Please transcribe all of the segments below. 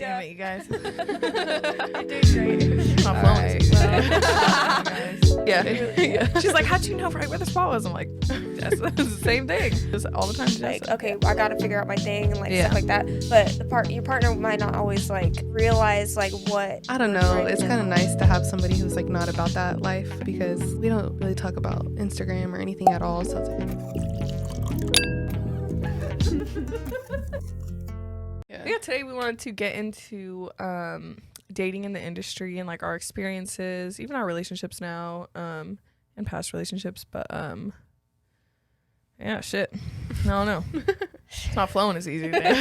Damn it, you guys. You're doing great. My phone is yeah. She's like, how'd you know right where the spot was? I'm like, that's the same thing. Just all the time. Like, okay, I gotta figure out my thing and like stuff like that. But your partner might not always like realize like what. I don't know. It's kind of nice to have somebody who's like not about that life, because we don't really talk about Instagram or anything at all. So it's like. Yeah, today we wanted to get into dating in the industry and like our experiences, even our relationships now, and past relationships. But yeah, shit. I don't know. It's not flowing as easy today.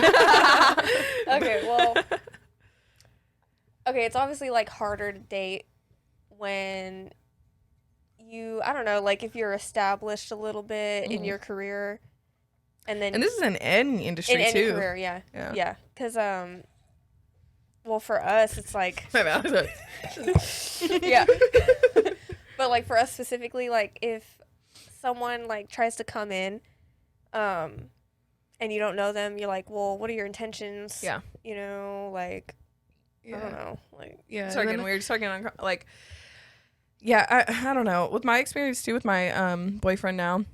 Okay, well, it's obviously like harder to date when I don't know, like if you're established a little bit in your career. And this is in any industry in too. Any career, yeah. Because well, for us, it's like yeah. But like for us specifically, like if someone like tries to come in, and you don't know them, you're like, well, what are your intentions? Yeah. You know, like I don't know, like Start getting weird. Start getting like yeah. I don't know. With my experience too, with my boyfriend now.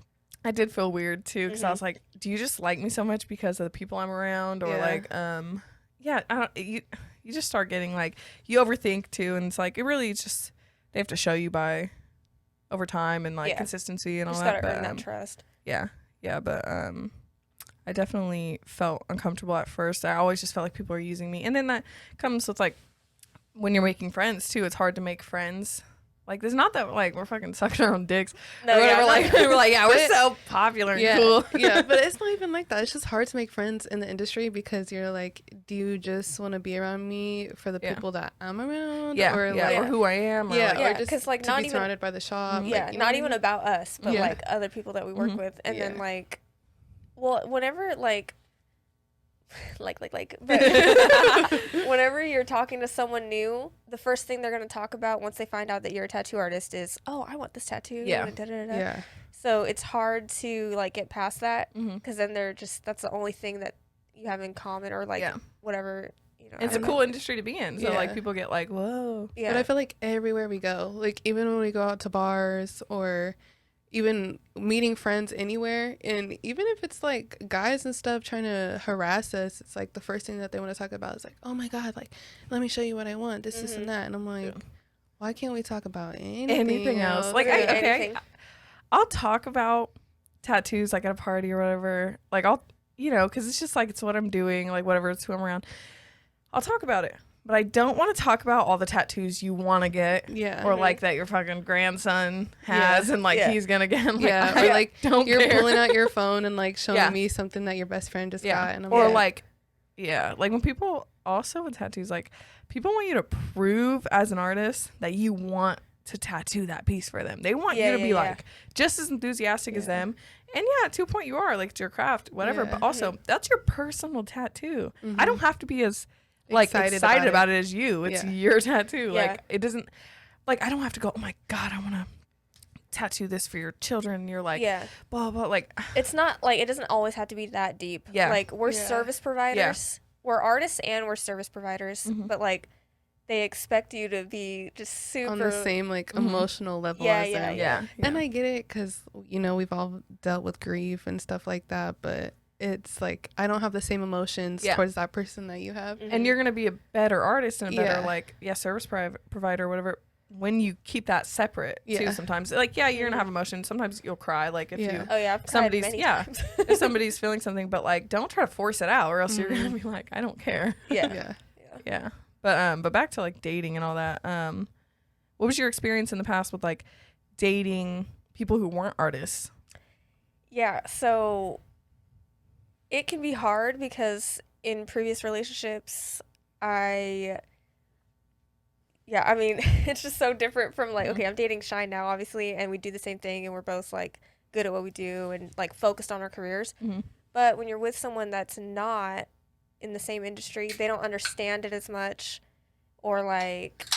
I did feel weird too, because I was like, do you just like me so much because of the people I'm around, or like I don't, you just start getting like, you overthink too, and it's like, it really just, they have to show you by over time and like consistency and all that. Just gotta earn that trust. But I definitely felt uncomfortable at first. I always just felt like people are using me, and then that comes with like when you're making friends too. It's hard to make friends. Like, there's not that, like, we're fucking sucking our own dicks. No, or whatever. yeah, like, we're like, yeah, we're so popular and cool. Yeah, but it's not even like that. It's just hard to make friends in the industry, because you're like, do you just want to be around me for the people that I'm around? Or who I am. Or or just like to not be even surrounded by the shop. Yeah, like, not even about us, but like other people that we work with. And then like, well, whenever like but whenever you're talking to someone new, the first thing they're going to talk about once they find out that you're a tattoo artist is, oh, I want this tattoo. Yeah. So it's hard to like get past that, because then that's the only thing that you have in common, or like whatever, you know. It's a cool industry to be in. So like people get like, whoa. Yeah. But I feel like everywhere we go, like even when we go out to bars or even meeting friends anywhere, and even if it's like guys and stuff trying to harass us, it's like the first thing that they want to talk about is like, oh my god, like let me show you what I want, this and that. And I'm like, why can't we talk about anything else? Like I'll talk about tattoos like at a party or whatever, like I'll, you know, because it's just like, it's what I'm doing, like whatever, it's who I'm around, I'll talk about it. But I don't want to talk about all the tattoos you want to get, or like that your fucking grandson has, and like he's gonna get. Like, or like you're care. pulling out your phone and like showing me something that your best friend just got, and I'm like when people also with tattoos, like people want you to prove as an artist that you want to tattoo that piece for them. They want you to be like just as enthusiastic as them, and to a point you are, like it's your craft, whatever. But also that's your personal tattoo. I don't have to be as like excited about it as you. It's your tattoo. Like it doesn't, like I don't have to go, oh my god, I want to tattoo this for your children, and you're like blah blah. Like it's not like, it doesn't always have to be that deep. Like we're service providers, we're artists and we're service providers, but like they expect you to be just super on the same like emotional level as them. And I get it, because you know we've all dealt with grief and stuff like that, but it's like I don't have the same emotions towards that person that you have, and you're gonna be a better artist and a better like service provider or whatever when you keep that separate too. Sometimes like you're gonna have emotions, sometimes you'll cry, like if you I've somebody's cried many times. if somebody's feeling something, but like don't try to force it out, or else you're gonna be like, I don't care. But back to like dating and all that, what was your experience in the past with like dating people who weren't artists? So it can be hard, because in previous relationships, I mean, it's just so different from like, okay, I'm dating Shine now, obviously, and we do the same thing, and we're both like good at what we do and like focused on our careers. But when you're with someone that's not in the same industry, they don't understand it as much. Or like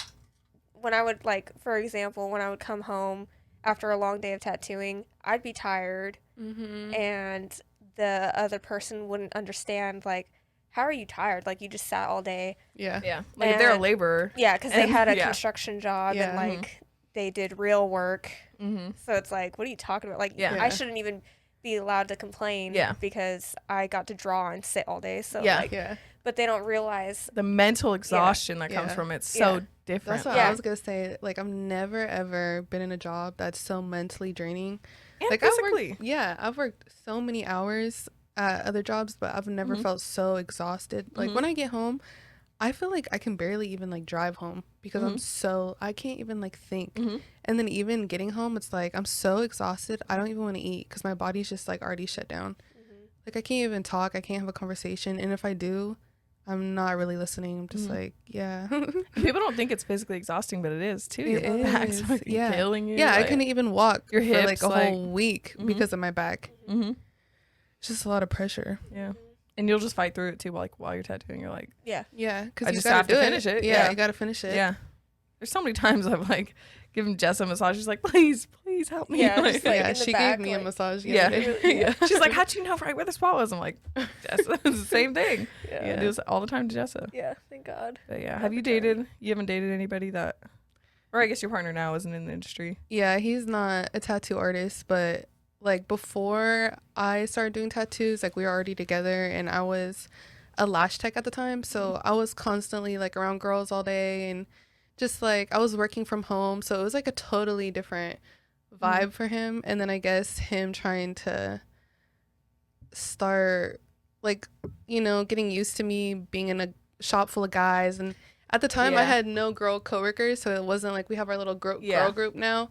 when I would, like, for example, when I would come home after a long day of tattooing, I'd be tired, and the other person wouldn't understand like how are you tired? Like, you just sat all day. Yeah. Yeah. Like, if they're a laborer. Yeah, because they And- had a yeah. construction job and, Yeah. like, they did real work. Mm-hmm. So it's like, what are you talking about? Like, Yeah. I shouldn't even be allowed to complain Yeah. because I got to draw and sit all day. So, Yeah. like, Yeah. but they don't realize. The mental exhaustion that comes Yeah. from it's so Yeah. different. That's what Yeah. I was gonna say. Like, I've never ever been in a job that's so mentally draining. And Like, physically. I've worked so many hours at other jobs, but I've never felt so exhausted. Like, when I get home, I feel like I can barely even like drive home because I can't even like think. And then even getting home, it's like I'm so exhausted. I don't even want to eat because my body's just like already shut down. Like, I can't even talk. I can't have a conversation. And if I do, I'm not really listening. I'm just like, yeah. People don't think it's physically exhausting, but it is too. It Your back's is. fucking Yeah. killing you. Yeah, I like- couldn't even walk Your for like hips, a like- whole week because of my back. Mhm. It's just a lot of pressure. Yeah. And you'll just fight through it too, like while you're tattooing. You're like, Yeah. Yeah, because I you just gotta have to do finish it. Yeah, Yeah. you gotta finish it. yeah. There's so many times I've like given Jess a massage. She's like, please help me. Yeah, Like- just, like, Yeah, in the she back, gave me a like- massage. the Yeah. other day. Yeah. She's like, how'd you know right where the spot was? I'm like, Jess, it's the same thing. Yeah. Yeah, I do this all the time to Jessa. Yeah. Thank God. But yeah, have you dated? You haven't dated anybody that, or I guess your partner now isn't in the industry. Yeah, he's not a tattoo artist, but like before I started doing tattoos, like we were already together, and I was a lash tech at the time, so I was constantly like around girls all day, and just like I was working from home, so it was like a totally different vibe for him. And then I guess him trying to start like, you know, getting used to me being in a shop full of guys, and at the time I Yeah. had no girl coworkers, so it wasn't like we have our little girl group now.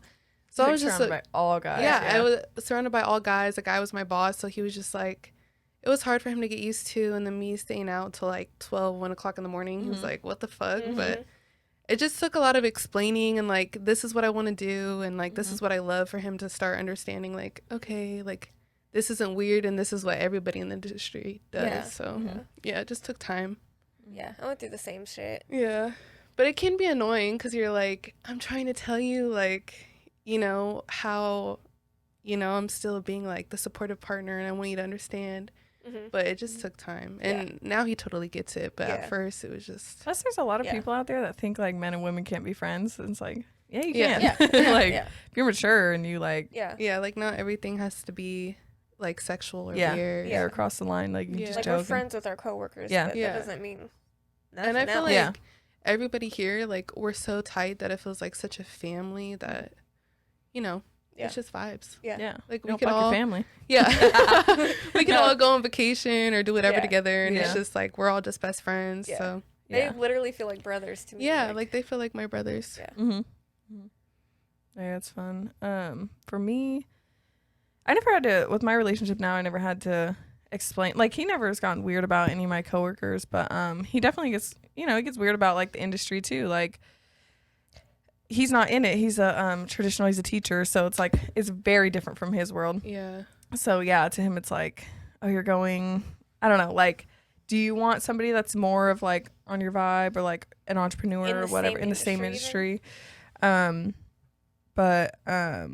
So I Like, was just surrounded like, by all guys. yeah, I was surrounded by all guys. The guy was my boss, so he was just like, it was hard for him to get used to. And then me staying out till like 12, 1 o'clock in the morning, he was like, what the fuck? But it just took a lot of explaining and like, this is what I want to do. And like, this is what I love, for him to start understanding like, okay, like this isn't weird, and this is what everybody in the industry does. Yeah. So yeah, it just took time. Yeah. I went through the same shit. Yeah. But it can be annoying because you're like, I'm trying to tell you, like, you know, how, you know, I'm still being like the supportive partner and I want you to understand. But it just took time. And now he totally gets it. But at first it was just. Plus, there's a lot of Yeah. people out there that think like men and women can't be friends. And it's like, yeah, you Yeah. can. Yeah. Like, Yeah. if you're mature and you like, Yeah. Yeah, like not everything has to be like sexual or yeah, weird. yeah, across the line, like you Yeah. just Like, joking. we're friends with our coworkers. Yeah. But Yeah. that doesn't mean nothing And I feel else. like Yeah. everybody here, like, we're so tight that it feels like such a family that, you know, Yeah. it's just vibes. Yeah. Yeah, Like, you we don't can fuck your all. family. Yeah. We can No. all go on vacation or do whatever Yeah. together. And Yeah. it's just like, we're all just best friends. Yeah. So, They Yeah. literally feel like brothers to me. yeah, like they feel like my brothers. Yeah. Mm-hmm. Yeah, it's fun. For me, I never had to, with my relationship now, I never had to explain, like, he never has gotten weird about any of my coworkers, but he definitely gets, you know, he gets weird about like the industry too. Like, he's not in it. He's a traditional, he's a teacher, so it's like it's very different from his world. Yeah. So yeah, to him it's like, oh, you're going, I don't know, like, do you want somebody that's more of like on your vibe, or like an entrepreneur In or the whatever same in the same industry industry? But I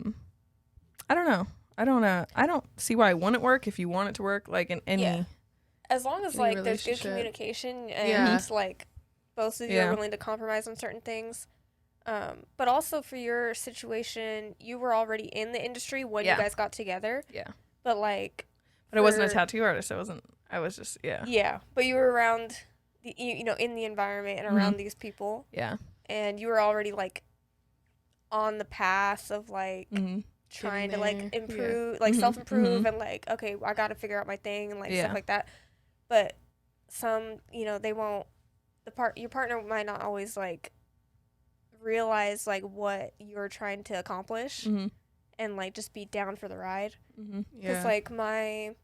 don't know. I don't see why it wouldn't work if you want it to work, like in any. Yeah. As long as Any like there's good relationship. communication and Yeah. it's like both of you Yeah. are willing to compromise on certain things. But also for your situation, you were already in the industry when Yeah. you guys got together. Yeah. But like, But I wasn't a for- tattoo artist. I wasn't. I was just yeah. But you were around the you know in the environment and around these people, yeah. and you were already like on the path of like Mm-hmm. trying to Getting like there. Yeah. improve, like Mhm. self-improve and like, okay, I got to figure out my thing and like Yeah. stuff like that. But some, you know, they won't, your partner might not always like realize like what you're trying to accomplish Mm-hmm. and like just be down for the ride. Mm-hmm. Because Yeah. like my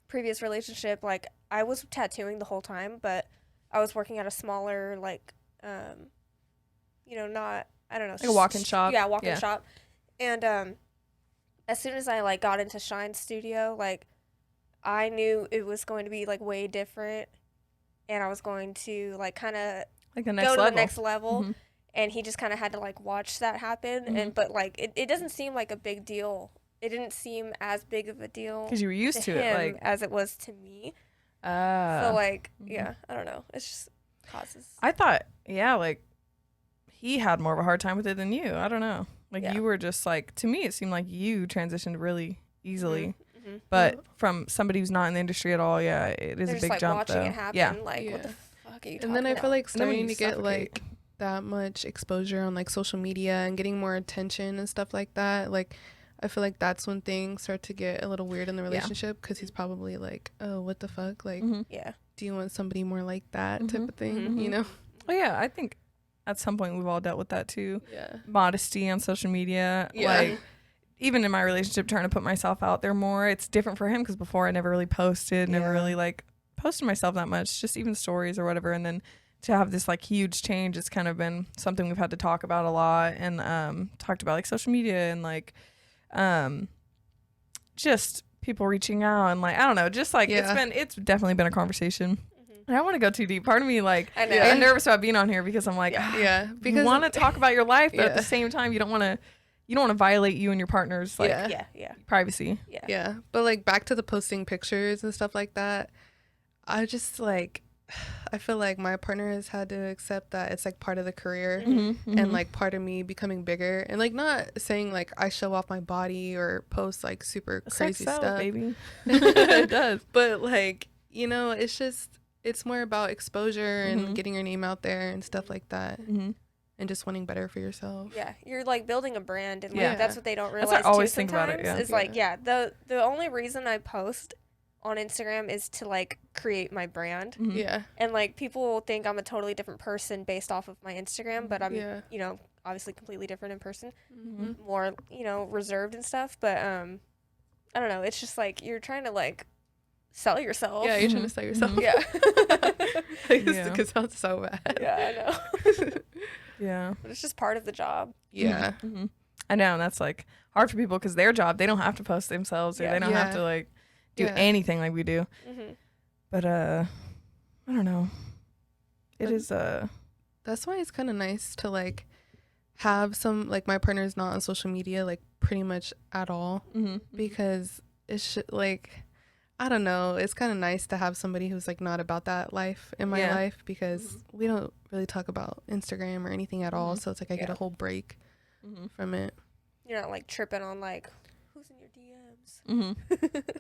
previous relationship, like I was tattooing the whole time, but I was working at a smaller like, you know, not, I don't know, Like a walk-in shop. Yeah, walk-in Yeah. shop. And as soon as I like got into Shine's studio, like I knew it was going to be like way different, and I was going to like kind of Like the next go to level. the next level. Mhm. And he just kind of had to like watch that happen. Mhm. And but like it doesn't seem like a big deal. It didn't seem as big of a deal Because you were used to him it, like, as it was to me. So like, yeah, I don't know. It's just causes. I thought, yeah, like he had more of a hard time with it than you. I don't know. Like you were just like, to me, it seemed like you transitioned really easily. Mm-hmm. But from somebody who's not in the industry at all, yeah, it is a big like jump. Watching it happen, like what the fuck are you talking about? And then I feel like starting to get suffocate. like that much exposure on like social media and getting more attention and stuff like that. Like I feel like that's when things start to get a little weird in the relationship because he's probably like, oh, what the fuck? Like, do you want somebody more like that type of thing? You know? Oh yeah, I think at some point we've all dealt with that too. Yeah. Modesty on social media. Yeah. Like even in my relationship, trying to put myself out there more. It's different for him because before I never really posted, never really like posted myself that much, just even stories or whatever. And then to have this like huge change, it's kind of been something we've had to talk about a lot and talked about like social media and like just people reaching out and like I don't know, just like it's definitely been a conversation. I don't want to go too deep. Part of me like I'm nervous about being on here because I'm like because you want to talk about your life, but at the same time you don't want to violate you and your partner's like privacy. Yeah. But like back to the posting pictures and stuff like that, I just like I feel like my partner has had to accept that it's like part of the career and like part of me becoming bigger and like not saying like I show off my body or post like super crazy stuff, baby. It does. But like, you know, it's more about exposure and getting your name out there and stuff like that. And just wanting better for yourself. Yeah, you're like building a brand, and like that's what they don't realize. I always too, think about it. Yeah. It's like the only reason I post on Instagram is to like create my brand. Yeah, and like people will think I'm a totally different person based off of my Instagram, but I'm you know obviously completely different in person, more you know reserved and stuff. But I don't know. It's just like you're trying to like sell yourself. Yeah, you're trying to sell yourself. Yeah, it sounds so bad. Yeah, I know. Yeah, but it's just part of the job. Yeah, I know, and that's like hard for people because their job, they don't have to post themselves or they don't have to like do anything like we do. But I don't know. It is that's why it's kind of nice to like have some like my partner's not on social media like pretty much at all because it's like I don't know. It's kind of nice to have somebody who's like not about that life in my life because we don't really talk about Instagram or anything at all. So it's like I get a whole break from it. You're not like tripping on like who's in your DMs.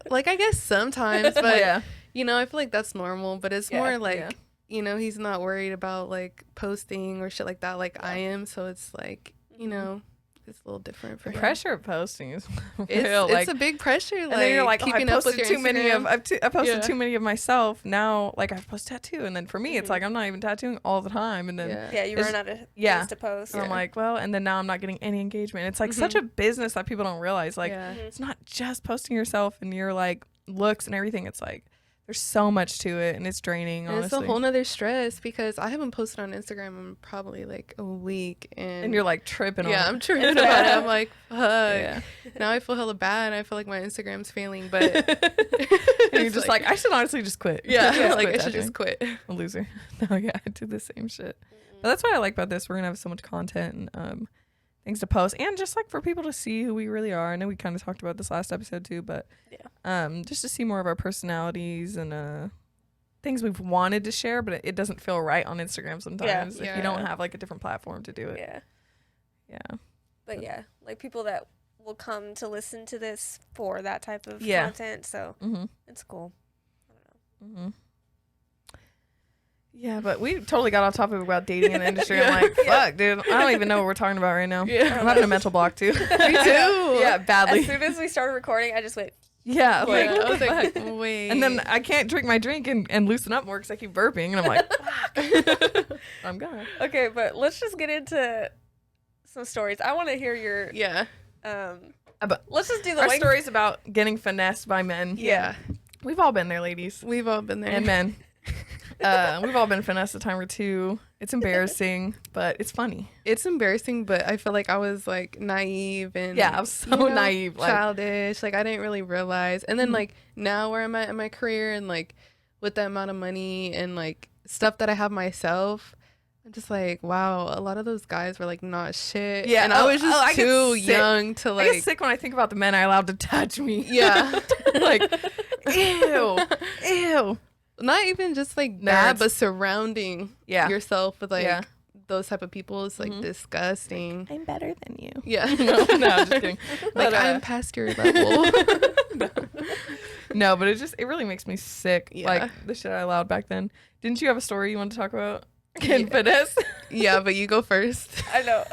Like I guess sometimes, but you know, I feel like that's normal. But it's more like you know, he's not worried about like posting or shit like that like I am. So it's like you know. It's a little different for him. Pressure of posting is real. It's a big pressure. And then you're like, keeping I up with posted your too many of I posted too many of myself. Now, like I've posted tattoo, and then for me, it's like I'm not even tattooing all the time, and then you run out of things to post. And I'm like, well, and then now I'm not getting any engagement. It's like such a business that people don't realize. Like it's not just posting yourself and your like looks and everything. It's like there's so much to it, and it's draining. And honestly, it's a whole nother stress because I haven't posted on Instagram in probably like a week, and you're like tripping. Yeah, I'm tripping about it. I'm like, fuck. Yeah. Now I feel hella bad. I feel like my Instagram's failing, but and you're just like, I should honestly just quit. Yeah, like I should just quit. A loser. No, yeah, I do the same shit. But that's what I like about this. We're gonna have so much content and things to post, and just like for people to see who we really are. I know we kind of talked about this last episode too, but just to see more of our personalities and things we've wanted to share, but it doesn't feel right on Instagram sometimes if you don't have like a different platform to do it. But like people that will come to listen to this for that type of content, so it's cool. I don't know. Yeah, but we totally got off topic about dating in the industry. I'm like, fuck, dude. I don't even know what we're talking about right now. I'm having a mental block, too. Me too. Yeah, badly. As soon as we started recording, I just went. Yeah. Like, I was like, wait. And then I can't drink my drink and loosen up more because I keep burping. And I'm like, fuck. I'm gone. Okay, but let's just get into some stories. I want to hear your... let's just do our stories about getting finessed by men. Yeah. We've all been there, ladies. We've all been there. And men. We've all been finessed a time or two. It's embarrassing, but it's funny. It's embarrassing, but I feel like I was like naive and I was so naive, like, childish. Like I didn't really realize. And then like now where I'm at in my career and like with the amount of money and like stuff that I have myself, I'm just like, wow, a lot of those guys were like not shit. Yeah, and I was just too young to like. I get sick when I think about the men I allowed to touch me. Yeah, like ew. Not even just like Nerds. that, but surrounding yourself with like those type of people is like disgusting. I'm better than you. Yeah. No, I'm just kidding. Like, I'm past your level. No, but it really makes me sick. Yeah. Like the shit I allowed back then. Didn't you have a story you wanted to talk about? In Finessed? Yeah, but you go first. I know.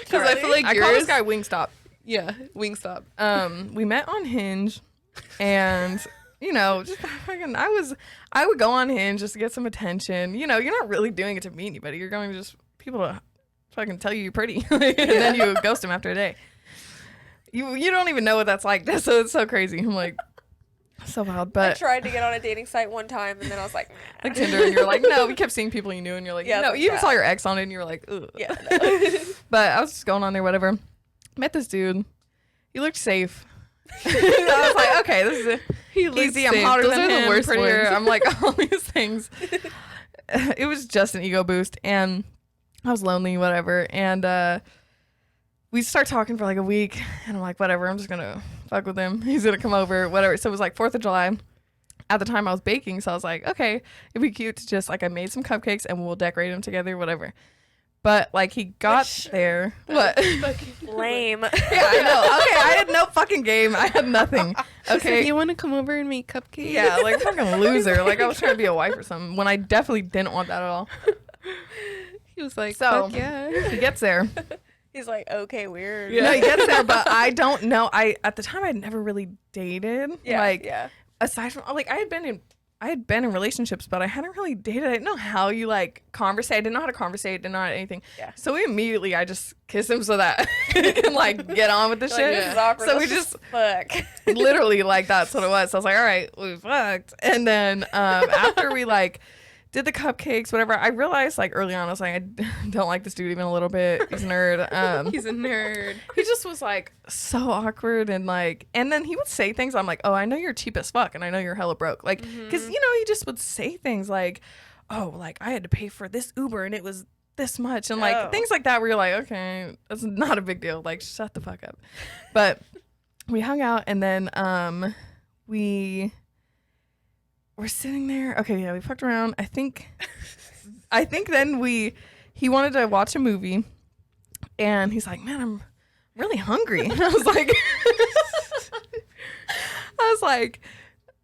Because I feel like I call this guy Wingstop. Yeah, Wingstop. We met on Hinge, and you know, just fucking, I would go on Hinge just to get some attention. You know, you're not really doing it to meet anybody. You're going to just people to fucking tell you you're pretty, and then you ghost them after a day. You don't even know what that's like. So it's so crazy. I'm like, so wild. But I tried to get on a dating site one time, and then I was like, nah. Like Tinder, and you're like, no. We kept seeing people you knew, and you're like, no. Like, You even saw your ex on it, and you're like, ugh. Yeah. No. But I was just going on there, whatever. Met this dude. He looked safe. I was like, okay, this is it. He looks easy. safe. I'm hotter Those than are him. the worst Prettier. ones. I'm like all these things. It was just an ego boost, and I was lonely, whatever. And we start talking for like a week, and I'm like, whatever. I'm just gonna fuck with him. He's gonna come over, whatever. So it was like 4th of July. At the time I was baking, so I was like, okay, it'd be cute to just like I made some cupcakes and we'll decorate them together, whatever. But like he got there. What? Lame. Yeah, I know. Okay, I had no fucking game. I had nothing. Okay. Like, you want to come over and make cupcakes? Yeah, like fucking loser. Like I was trying to be a wife or something when I definitely didn't want that at all. He was like, So fuck yeah. he gets there. He's like, okay, weird. Yeah, he gets there, but I don't know. At the time I'd never really dated. Yeah. Like Yeah. aside from like I had been in relationships, but I hadn't really dated. I didn't know how you like conversate. I didn't know how to conversate. Didn't know how to anything. Yeah. So immediately I just kissed him so that he can like get on with the Like, shit. this is awkward. So Let's we just fuck. literally like that's what it was. So I was like, all right, we fucked. And then after we like did the cupcakes, whatever, I realized like early on I was like, I don't like this dude even a little bit. He's a nerd. He's a nerd. He just was like so awkward and like, and then he would say things. I'm like, oh, I know you're cheap as fuck, and I know you're hella broke. Like, because you know he just would say things like, oh, like I had to pay for this Uber and it was this much, and like things like that. Where you're like, okay, that's not a big deal. Like, shut the fuck up. But we hung out, and then we were sitting there. Okay, yeah, we fucked around. I think then he wanted to watch a movie, and he's like, man, I'm really hungry. And I was like,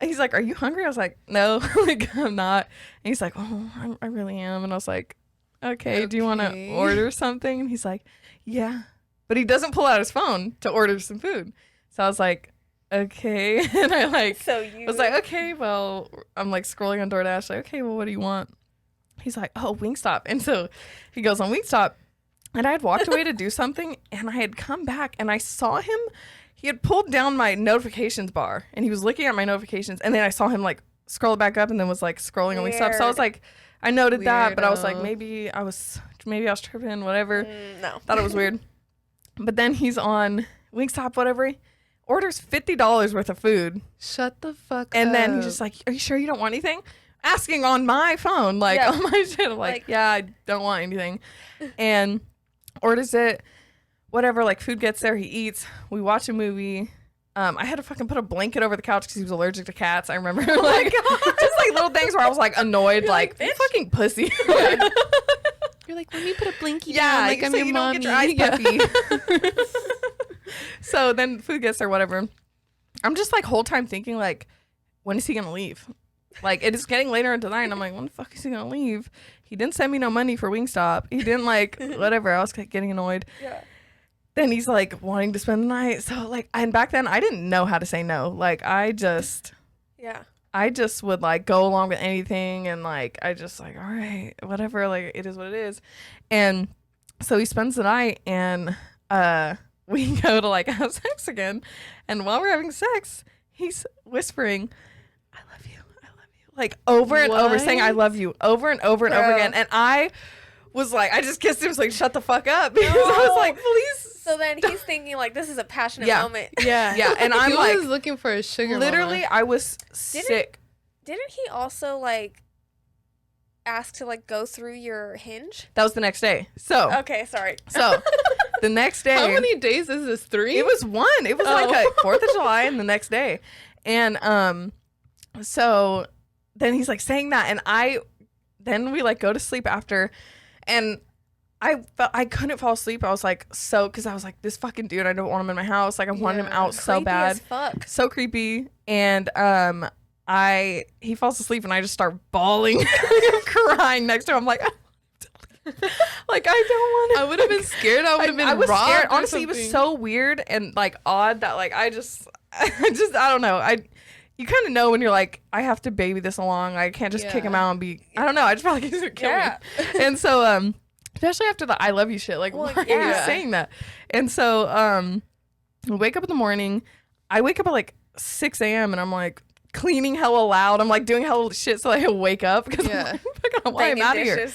he's like, are you hungry? I was like, no, like I'm not. And he's like, oh, I really am. And I was like, okay, do you want to order something? And he's like, yeah. But he doesn't pull out his phone to order some food. So I was like, okay. And I like was like, okay, well, I'm like scrolling on DoorDash, like, okay, well, what do you want? He's like, oh, Wingstop. And so he goes on Wingstop, and I had walked away to do something, and I had come back, and I saw him. He had pulled down my notifications bar, and he was looking at my notifications, and then I saw him like scroll it back up, and then was like scrolling on Wingstop. So I was like, I noted that, but I was like, maybe I was tripping, whatever. No. Thought it was weird. But then he's on Wingstop, whatever. Orders $50 worth of food. Shut the fuck up. And then he's just like, are you sure you don't want anything? Asking on my phone, like on my shit. I'm like, yeah, I don't want anything. And orders it, whatever, like food gets there, he eats. We watch a movie. I had to fucking put a blanket over the couch because he was allergic to cats. I remember like just like little things where I was like annoyed, like you fucking pussy. You're like, let me put a blankie down, like I'm so your you mommy. don't get your eyes puffy. So then food gets there, whatever. I'm just like whole time thinking like, when is he gonna leave? Like it is getting later into the night, and I'm like, when the fuck is he gonna leave? He didn't send me no money for Wingstop. He didn't like whatever. I was getting annoyed. Yeah. Then he's like wanting to spend the night. So like, and back then I didn't know how to say no. Like I just would like go along with anything, and like I just like, all right, whatever, like it is what it is. And so he spends the night, and we go to like have sex again, and while we're having sex, he's whispering, I love you, like over and over, saying I love you over and over and over again. And I was like, I just kissed him, so like, shut the fuck up, because I was like, please. So then he's thinking like, this is a passionate moment. Yeah, and I'm he like, was looking for a sugar literally mama. I was sick. Didn't he also like ask to like go through your Hinge? That was the next day. So okay, sorry. So the next day, how many days is this? 3? It was 1. It was like a 4th of July and the next day. And so then he's like saying that, and then we like go to sleep after, and I couldn't fall asleep. I was like, because I was like, this fucking dude, I don't want him in my house. Like, I wanted him out so creepy bad. as fuck. So creepy. And he falls asleep, and I just start bawling. I'm crying next to him. I'm like, like, I don't want to. I would have been scared. I would have been I was robbed. scared. Honestly, it was so weird and like odd that like I don't know. You kind of know when you're like, I have to baby this along. I can't just kick him out and be. I don't know. I just felt like he's gonna kill me. And so especially after the I love you shit. Like, why are you saying that? And so we wake up in the morning. I wake up at like 6 a.m. and I'm like cleaning hella loud. I'm like doing hella shit so he'll wake up because I'm like, why I'm out of here.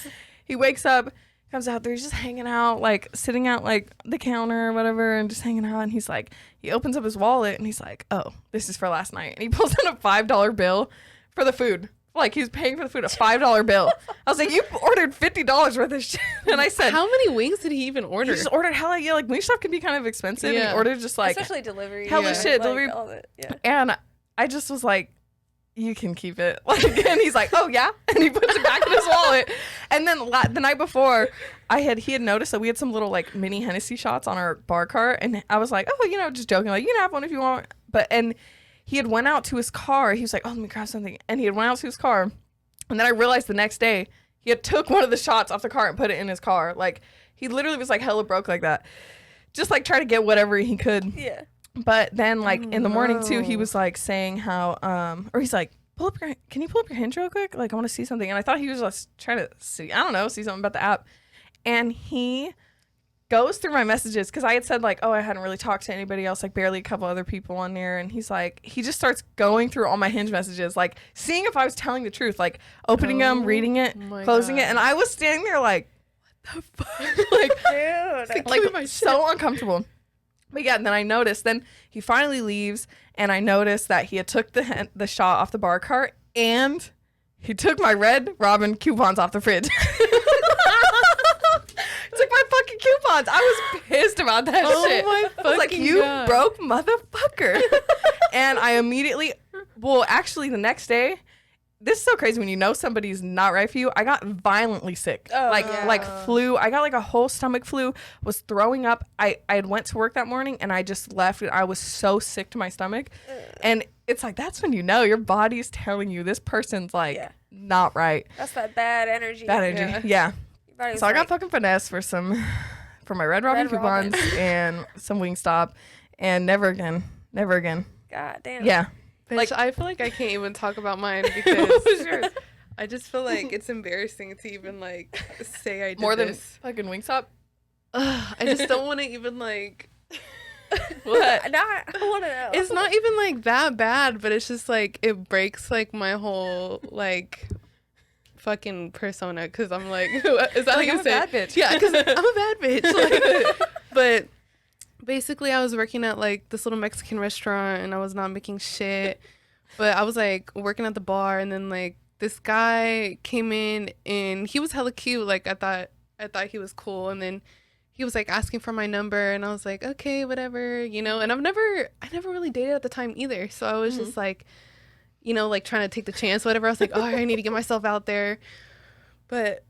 He wakes up, comes out there, he's just hanging out, like sitting at like the counter or whatever and just hanging out. And he's like, he opens up his wallet and he's like, oh, this is for last night. And he pulls out a $5 bill for the food. Like, he's paying for the food, a $5 bill. I was like, you ordered $50 worth of shit. And I said, how many wings did he even order? He just ordered hella, like wing stuff can be kind of expensive. And he ordered just like, especially delivery. Hella shit, like, delivery. All of it. Yeah. And I just was like, you can keep it. Like, and he's like, oh yeah, and he puts it back in his wallet. And then the night before, he had noticed that we had some little like mini Hennessy shots on our bar cart, and I was like, oh, just joking, like, you can have one if you want. And he had went out to his car. He was like, oh, let me grab something, and he had went out to his car, and then I realized the next day he had took one of the shots off the cart and put it in his car. Like, he literally was like hella broke like that, just like try to get whatever he could. Yeah. But then, like, in the morning, too, he was, like, saying how, or he's like, can you pull up your Hinge real quick? Like, I want to see something. And I thought he was just trying to see something about the app. And he goes through my messages, because I had said, like, oh, I hadn't really talked to anybody else, like, barely a couple other people on there. And he's like, he just starts going through all my Hinge messages, like, seeing if I was telling the truth, like, opening them, reading it, closing it. And I was standing there, like, what the fuck? Like, dude. Like so uncomfortable. But yeah, and then I noticed, then he finally leaves, and I noticed that he had took the shot off the bar cart, and he took my Red Robin coupons off the fridge. Took my fucking coupons. I was pissed about that shit. My I was like, you broke motherfucker. And I immediately, actually the next day, this is so crazy when you know somebody's not right for you. I got violently sick. Like flu. I got like a whole stomach flu, was throwing up. I had went to work that morning and I just left. I was so sick to my stomach. And it's like, that's when you know your body's telling you this person's like not right. That's that bad energy. Yeah. So I got fucking finessed for my Red Robin coupons and some Wingstop, and never again. God damn. Yeah. Bitch, like, I feel like I can't even talk about mine because I just feel like it's embarrassing to even like say I did more than this. Fucking Wingstop. I just don't want to even like. What? Now I want to know. It's not even like that bad, but it's just like it breaks like my whole like fucking persona, because I'm like, is that like, how you I'm say? A bad bitch. Yeah, because I'm a bad bitch. Like, but basically, I was working at like this little Mexican restaurant, and I was not making shit. But I was like working at the bar, and then like this guy came in, and he was hella cute. Like I thought he was cool, and then he was like asking for my number, and I was like, okay, whatever, you know. And I never really dated at the time either, so I was just like, you know, like trying to take the chance, whatever. I was like, oh, I need to get myself out there. But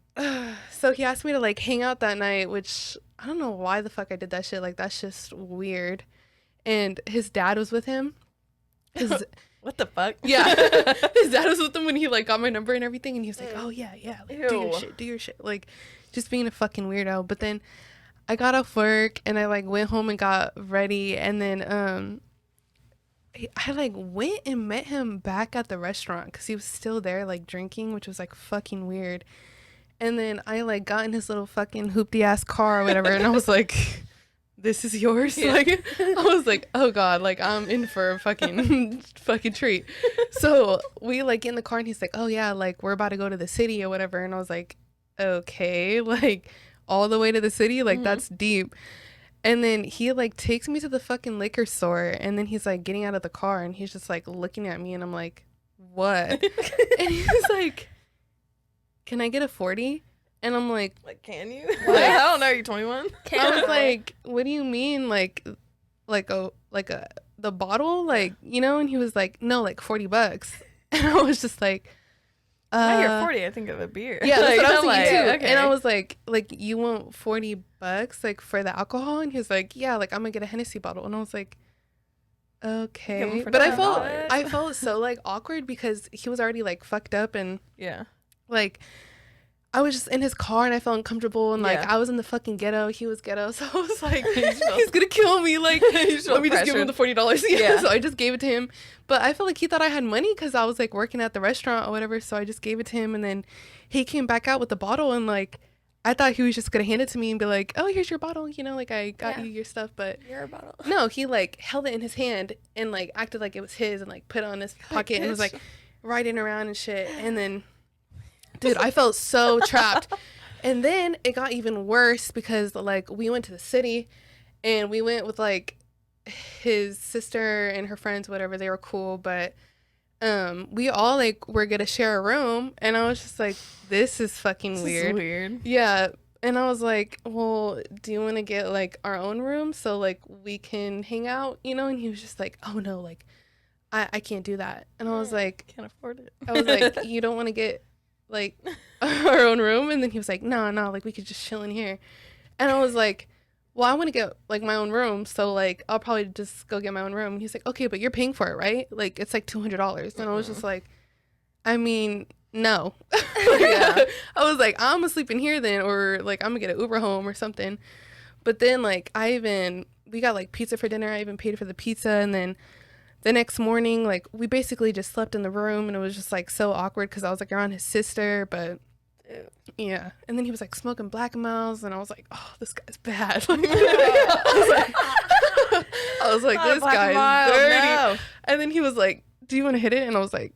so he asked me to like hang out that night, which I don't know why the fuck I did that shit. Like, that's just weird. And his dad was with him. What the fuck? Yeah. His dad was with him when he like got my number and everything, and he was like, oh yeah, like, do your shit. Like, just being a fucking weirdo. But then I got off work and I like went home and got ready, and then I like went and met him back at the restaurant because he was still there like drinking, which was like fucking weird. And then I like got in his little fucking hoopty ass car or whatever, and I was like, this is yours? Yeah. Like, I was like, oh god, like I'm in for a fucking treat. So we like get in the car, and he's like, oh yeah, like we're about to go to the city or whatever. And I was like, okay, like all the way to the city, like that's deep. And then he like takes me to the fucking liquor store, and then he's like getting out of the car, and he's just like looking at me, and I'm like, what? And he's like, can I get a 40? And I'm like, can you? Like, I don't know, you're 21. I was like, what do you mean, like the bottle, like, you know? And he was like, no, like $40. And I was just like, Now you're 40, I think of a beer. Yeah, that's what I was thinking too. Okay. And I was like, you want $40 like for the alcohol? And he was like, yeah, like I'm gonna get a Hennessy bottle. And I was like, okay. But I felt so like awkward because he was already like fucked up and like I was just in his car and I felt uncomfortable and like I was in the fucking ghetto. He was ghetto, so I was like, he's gonna kill me. Like, let me just give him the $40. Yeah. So I just gave it to him. But I felt like he thought I had money because I was like working at the restaurant or whatever. So I just gave it to him, and then he came back out with the bottle, and like I thought he was just gonna hand it to me and be like, "Oh, here's your bottle," you know, like I got you your stuff. But your bottle. No, he like held it in his hand and like acted like it was his and like put it on his pocket and was like riding around and shit. And then, dude, I felt so trapped. And then it got even worse because like we went to the city, and we went with like his sister and her friends, whatever. They were cool, but we all like were gonna share a room, and I was just like, this is fucking weird. Yeah. And I was like, well, do you want to get like our own room so like we can hang out, you know? And he was just like, oh no, like I can't do that. And I was like, can't afford it. I was like, you don't want to get like our own room? And then he was like, no, like we could just chill in here. And I was like, well, I want to get like my own room, so like I'll probably just go get my own room. And he's like, okay, but you're paying for it, right? Like it's like $200. And I was just like, I mean, no. I was like, I'm gonna sleep in here then, or like I'm gonna get an Uber home or something. But then like we got like pizza for dinner. I even paid for the pizza, and then the next morning like we basically just slept in the room, and it was just like so awkward because I was like around his sister, but. Yeah, and then he was like smoking Black & Milds, and I was like, "Oh, this guy's bad." I was like, "This guy is dirty." No. And then he was like, "Do you want to hit it?" And I was like,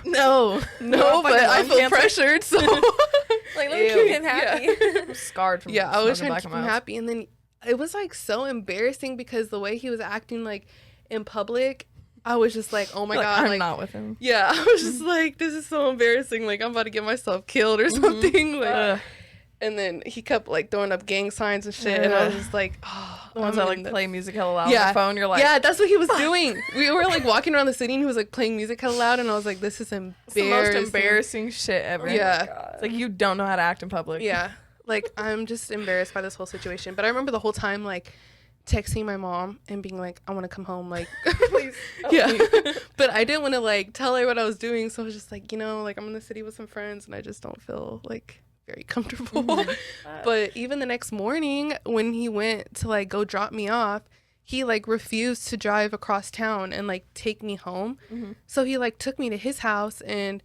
"No, but I feel pressured." So, like, let me keep him happy. I'm scarred from. Yeah, I was trying to keep him happy, and then it was like so embarrassing because the way he was acting like in public. I was just like, oh my God. I'm not with him. Yeah, I was just like, this is so embarrassing. Like, I'm about to get myself killed or something. Like, and then he kept like throwing up gang signs and shit. And I was just like, oh. The ones that like play music hella loud on the phone. You're like, yeah, that's what he was doing. We were like walking around the city, and he was like playing music hella loud. And I was like, this is embarrassing. It's the most embarrassing shit ever. Yeah. It's like, you don't know how to act in public. Yeah. Like, I'm just embarrassed by this whole situation. But I remember the whole time, like, texting my mom and being like, I want to come home, like, please. Yeah. But I didn't want to like tell her what I was doing, so I was just like, you know, like I'm in the city with some friends and I just don't feel like very comfortable. But even the next morning when he went to like go drop me off, he like refused to drive across town and like take me home. So he like took me to his house, and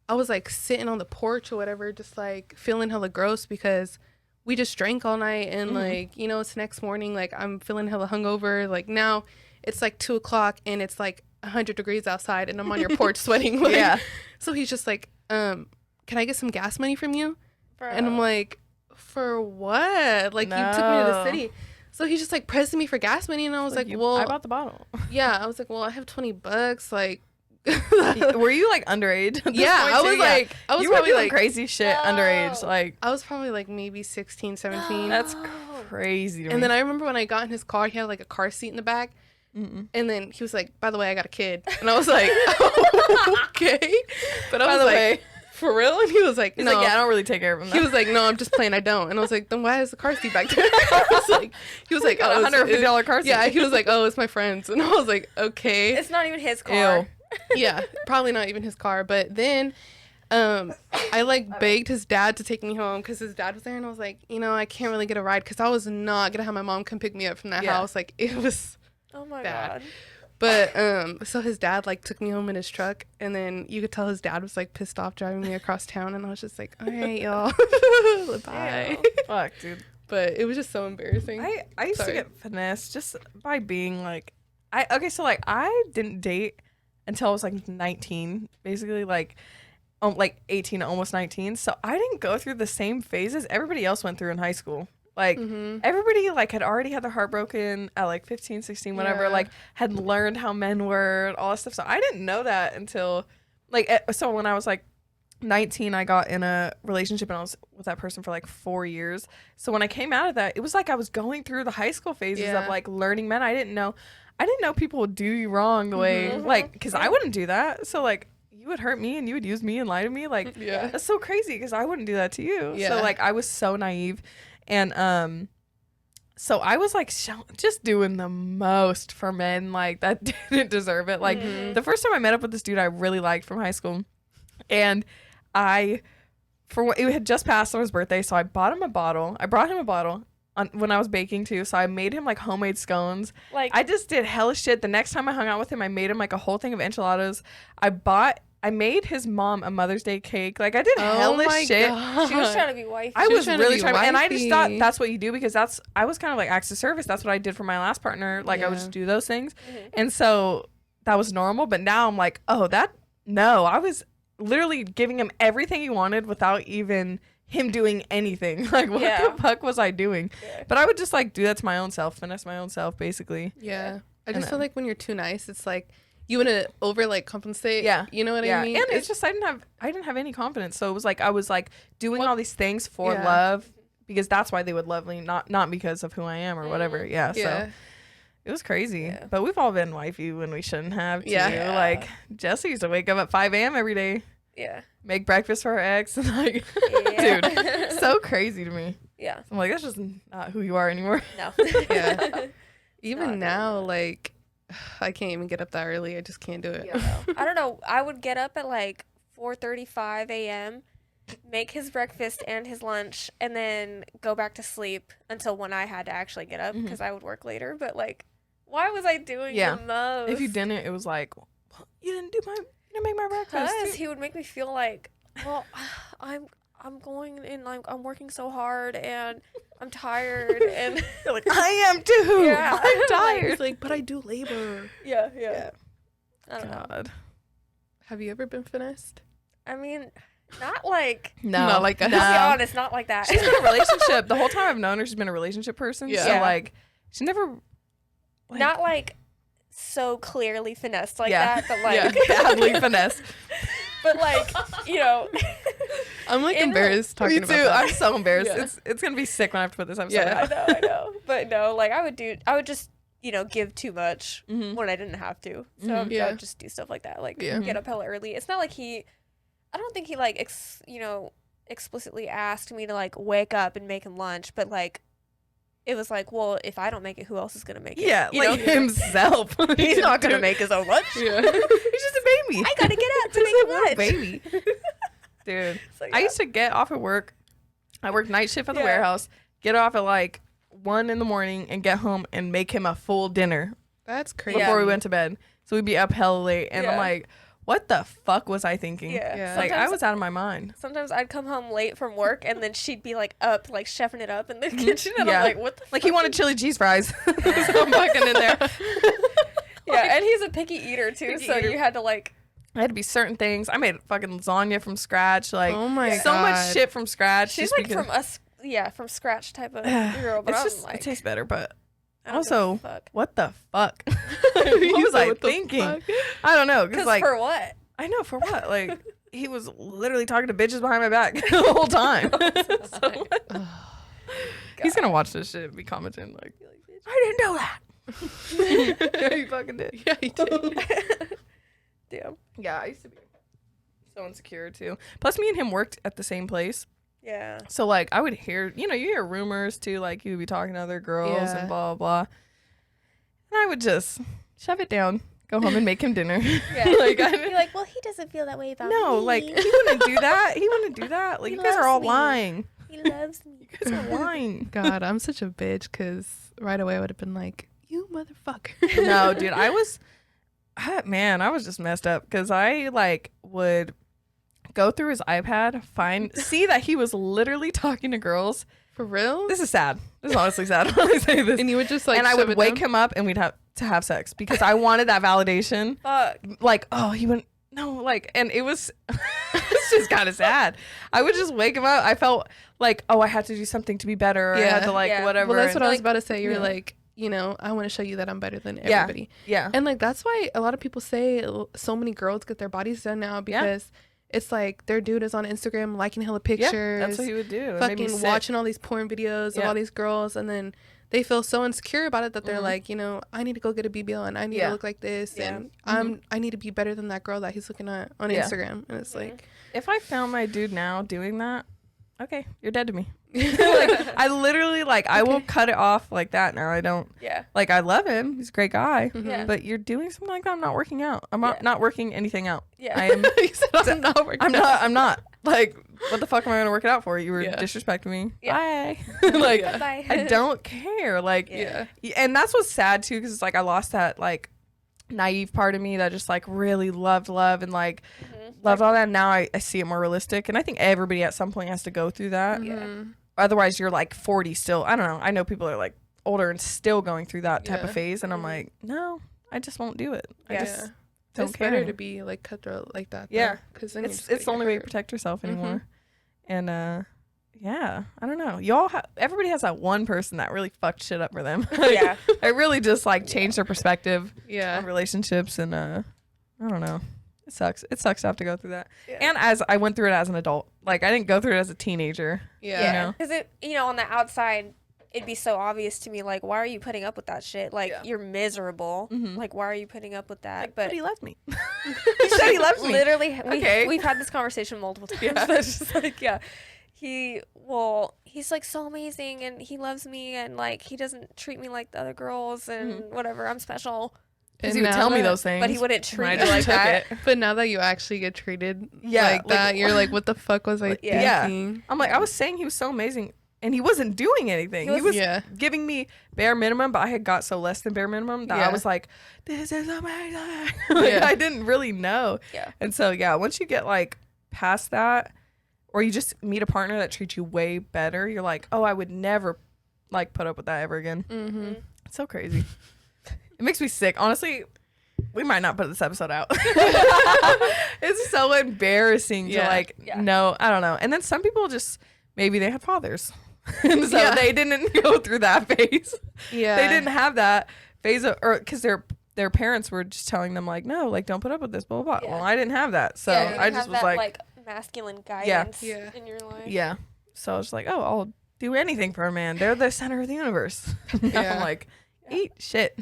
I was like sitting on the porch or whatever, just like feeling hella gross because we just drank all night, and like, you know, it's the next morning, like I'm feeling hella hungover. Like now it's like 2:00 and it's like 100 degrees outside, and I'm on your porch sweating. Like, yeah. So he's just like, can I get some gas money from you? Bro. And I'm like, for what? Like, you took me to the city. So he's just like pressing me for gas money, and I was like, well, I bought the bottle. Yeah, I was like, well, I have $20. Like, were you like underage at this yeah, point, I was like, I was you probably were doing like crazy shit underage. Like, I was probably like maybe 16, 17. That's crazy to me. And then I remember when I got in his car, he had like a car seat in the back. And then he was like, by the way, I got a kid. And I was like, oh, okay. But I was like, for real? And he was like, he's no. like, yeah, I don't really take care of him. He was like, no, I'm just playing, I don't. And I was like, then why is the car seat back there? I was like, he was like, oh, $150 car seat. Yeah, he was like, oh, it's my friend's. And I was like, okay. It's not even his car. Ew. Yeah, probably not even his car. But then I like begged his dad to take me home because his dad was there, and I was like, you know, I can't really get a ride because I was not gonna have my mom come pick me up from that house. Like, it was bad. But so his dad like took me home in his truck, and then you could tell his dad was like pissed off driving me across town, and I was just like, all right, y'all, bye. Fuck, dude. But it was just so embarrassing. I used to get finessed just by being like, I didn't date until I was like 19, basically like 18, almost 19. So I didn't go through the same phases everybody else went through in high school. Like everybody like had already had their heart broken at like 15, 16, whatever, like had learned how men were and all that stuff. So I didn't know that until like, so when I was like 19, I got in a relationship and I was with that person for like 4 years. So when I came out of that, it was like I was going through the high school phases of like learning men. I didn't know people would do you wrong the way, like, because I wouldn't do that. So like, you would hurt me and you would use me and lie to me. Like, Yeah. that's so crazy because I wouldn't do that to you. Yeah. So, like, I was so naive. And, so I was, like, just doing the most for men, like, that didn't deserve it. Like, the first time I met up with this dude I really liked from high school, and it had just passed on his birthday, so I brought him a bottle when I was baking, too, so I made him, like, homemade scones. Like, I just did hella shit. The next time I hung out with him, I made him, like, a whole thing of enchiladas. I made his mom a Mother's Day cake. Like, I did hella shit. God. She was trying to be wifey. I was really trying, and I just thought that's what you do because I was kind of like acts of service. That's what I did for my last partner. Like, I would just do those things. And so that was normal. But now I'm like, I was literally giving him everything he wanted without even him doing anything. Like, what the fuck was I doing? Yeah. But I would just, like, do that to my own self, finesse my own self, basically. Yeah. I just feel like when you're too nice, it's like, you want to over like compensate. Yeah. You know what I mean? And it's just, I didn't have any confidence. So it was like, I was like doing all these things for love because that's why they would love me. Not because of who I am or whatever. Yeah. So it was crazy, but we've all been wifey when we shouldn't have to. Yeah. Like, Jesse used to wake up at 5 a.m. every day. Yeah. Make breakfast for her ex. And like, dude, so crazy to me. Yeah. So I'm like, that's just not who you are anymore. No. Yeah. Even now, like, I can't even get up that early. I just can't do it. Yeah, no. I don't know. I would get up at like 4:35 a.m., make his breakfast and his lunch, and then go back to sleep until when I had to actually get up because I would work later. But like, why was I doing the most? If you didn't, it was like, well, you didn't make my breakfast. Because he would make me feel like, well, I'm going and I'm working so hard and I'm tired and you're like, I am too. Yeah. I'm tired. He's like, but I do labor. Yeah. I don't know. Have you ever been finessed? I mean, not like not like that. To be honest, not like that. She's been in a relationship the whole time I've known her. She's been a relationship person. Yeah. So like, she never. Like, not like so clearly finessed like that, but like badly finessed. But like, you know. I'm like embarrassed talking about that. I'm so embarrassed. Yeah. It's gonna be sick when I have to put this episode out. I know. But no, like I would just, give too much when I didn't have to. So I would just do stuff like that. Like get up hella early. It's not like I don't think he like explicitly asked me to like wake up and make him lunch, but like it was like, well, if I don't make it, who else is gonna make it? Yeah, like himself. He's not gonna make his own lunch. Yeah. He's just a baby. I gotta get up to make lunch. Baby. Dude, so, I used to get off at work. I worked night shift at the warehouse. Get off at like 1 a.m. and get home and make him a full dinner. That's crazy. Before we went to bed, so we'd be up hella late, and I'm like, what the fuck was I thinking? Yeah. Like I was out of my mind. Sometimes I'd come home late from work, and then she'd be like up, like chefing it up in the kitchen, and I'm like, what the? Like he wanted chili cheese fries, so I'm fucking in there. Yeah, and he's a picky eater too, so you had to like. I had to be certain things. I made fucking lasagna from scratch. Like, oh my so God. much shit from scratch. She's like from scratch type of girl. But it's I'm just, like, it tastes better, but also, what the fuck? What was I thinking? I don't know. Because like, for what? I know, for what? Like, he was literally talking to bitches behind my back the whole time. So, he's going to watch this shit and be commenting like, I didn't know that. Yeah, he fucking did. Yeah, he did. Damn. Yeah, I used to be so insecure too. Plus, me and him worked at the same place. Yeah. So like, I would hear, you hear rumors too. Like, you would be talking to other girls and blah blah. And I would just shove it down, go home and make him dinner. Yeah. Like, you're like, well, he doesn't feel that way about me. No, like he wouldn't do that. He wouldn't do that. Like, you guys are all lying. He loves me. You guys are lying. God, I'm such a bitch. Because right away I would have been like, you motherfucker. No, dude, I was just messed up because I like would go through his iPad, see that he was literally talking to girls. For real? This is sad. This is honestly sad when I say this. And you would just like, and I would wake him up and we'd have to have sex because I wanted that validation. Fuck. Like, oh, he wouldn't. No, like, and it was, it's just kind of sad. I would just wake him up. I felt like, oh, I had to do something to be better. Or I had to whatever. Well, that's what I was about to say. You're like, I want to show you that I'm better than everybody. Yeah. And like, that's why a lot of people say so many girls get their bodies done now because it's like their dude is on Instagram liking hella pictures. Yeah, that's what he would do. Fucking watching all these porn videos of all these girls. And then they feel so insecure about it that they're Mhm. like, you know, I need to go get a BBL and I need Yeah. to look like this Yeah. and I need to be better than that girl that he's looking at on Yeah. Instagram. And it's Mhm. like, If I found my dude now doing that, okay, you're dead to me. Like, I literally, like, I will Okay. cut it off like that now. I don't, Yeah. like, I love him. He's a great guy. mhm. Yeah. But you're doing something like that, I'm not working out. I'm Yeah. not working anything out. Yeah. I am, He said, I'm not working I'm not. Like, what the fuck am I going to work it out for? You were Yeah. disrespecting me. Yeah. Bye. Like, Yeah. Bye. I don't care. Like, Yeah. and that's what's sad too, because it's like I lost that like naive part of me that just like really loved love and like Mhm. loved all that. Now I see it more realistic, and I think everybody at some point has to go through that. Mhm. Otherwise, you're like 40 still. I don't know. I know people are like older and still going through that type of Yeah. phase, and I'm Mhm. like, no, I just won't do it. I Yeah. just don't It's care. better to be like cutthroat like that. Yeah. Because then It's the only way to protect yourself anymore. And yeah, I don't know. Everybody has that one person that really fucked shit up for them. Yeah. It really just like changed their perspective Yeah. on relationships, and I don't know. It sucks. It sucks to have to go through that. Yeah. And as I went through it as an adult, like I didn't go through it as a teenager. Yeah. Yeah. know? Because it, on the outside, it'd be so obvious to me. Like, why are you putting up with that shit? Like, Yeah. you're miserable. Mhm. Like, why are you putting up with that? Like, but but he loves me. He said he loves me. literally, Okay. we've had this conversation multiple times. Yeah. But it's just like, yeah. He's like so amazing and he loves me and like he doesn't treat me like the other girls and whatever. I'm special. Because And he would now tell me that- those things. But he wouldn't and treat I me just like took that. it. But now that you actually get treated Yeah, like that, like- you're like, what the fuck was I Yeah. thinking? I'm like, I was saying he was so amazing, and he wasn't doing anything. He He was Yeah. giving me bare minimum, but I had got so less than bare minimum that I Yeah. was like, this is amazing. Like, Yeah. I didn't really know. Yeah. And so, yeah, once you get like past that, or you just meet a partner that treats you way better, you're like, oh, I would never like put up with that ever again. Mm-hmm. It's so crazy. It makes me sick. Honestly, we might not put this episode out. It's so embarrassing to Yeah. like, Yeah. no, I don't know. And then some people just, maybe they had fathers. And so Yeah. they didn't go through that phase. Yeah. They didn't have that phase of, or because their parents were just telling them like, no, like don't put up with this, blah, blah, blah. Yeah. Well, I didn't have that. So Yeah, you I have just was that, like, masculine guidance Yeah. in your life. yeah. So I was like, oh, I'll do anything for a man. They're the center of the universe. Now Yeah. I'm like, eat shit.